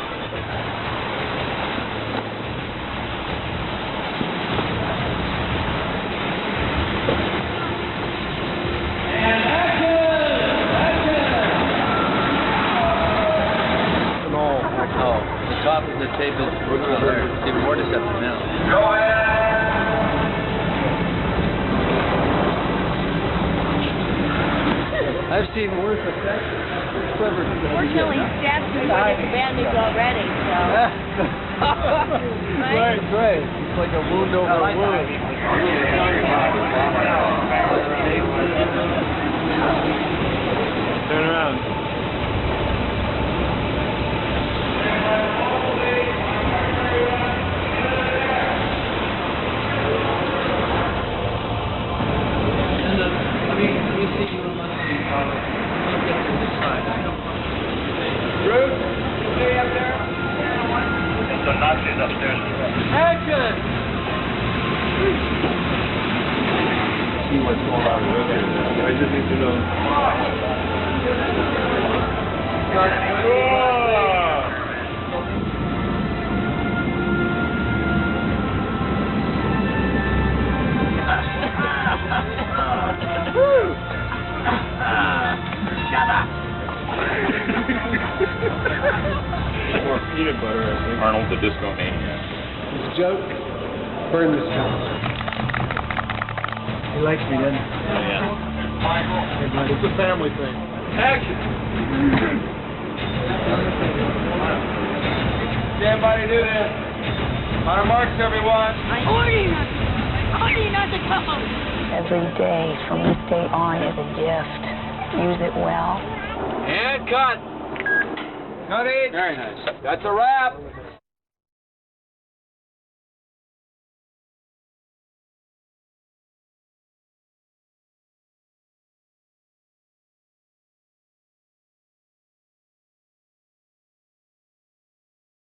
Oh, the top of the tape is even more deceptive now. Go ahead! I've seen worse effects. Fortunately, Dad's been wearing the bandage already, so. Right. It's like a wound over a wound. Turn around. Bruce, stay up there. There's some Nazis upstairs. Action! See what's going on with it. I just need to know. Shut up. More peanut butter, I think. Arnold the Disco Maniac. it's a joke. Burn this house. He likes me, doesn't he? Yeah. Hey, buddy. It's a family thing. Action! Stand by to do this. On our marks, everyone. I order you not to Cookie, not the toe. Every day from this day on is a gift. Use it well. And cut. Cut it. Very nice. That's a wrap.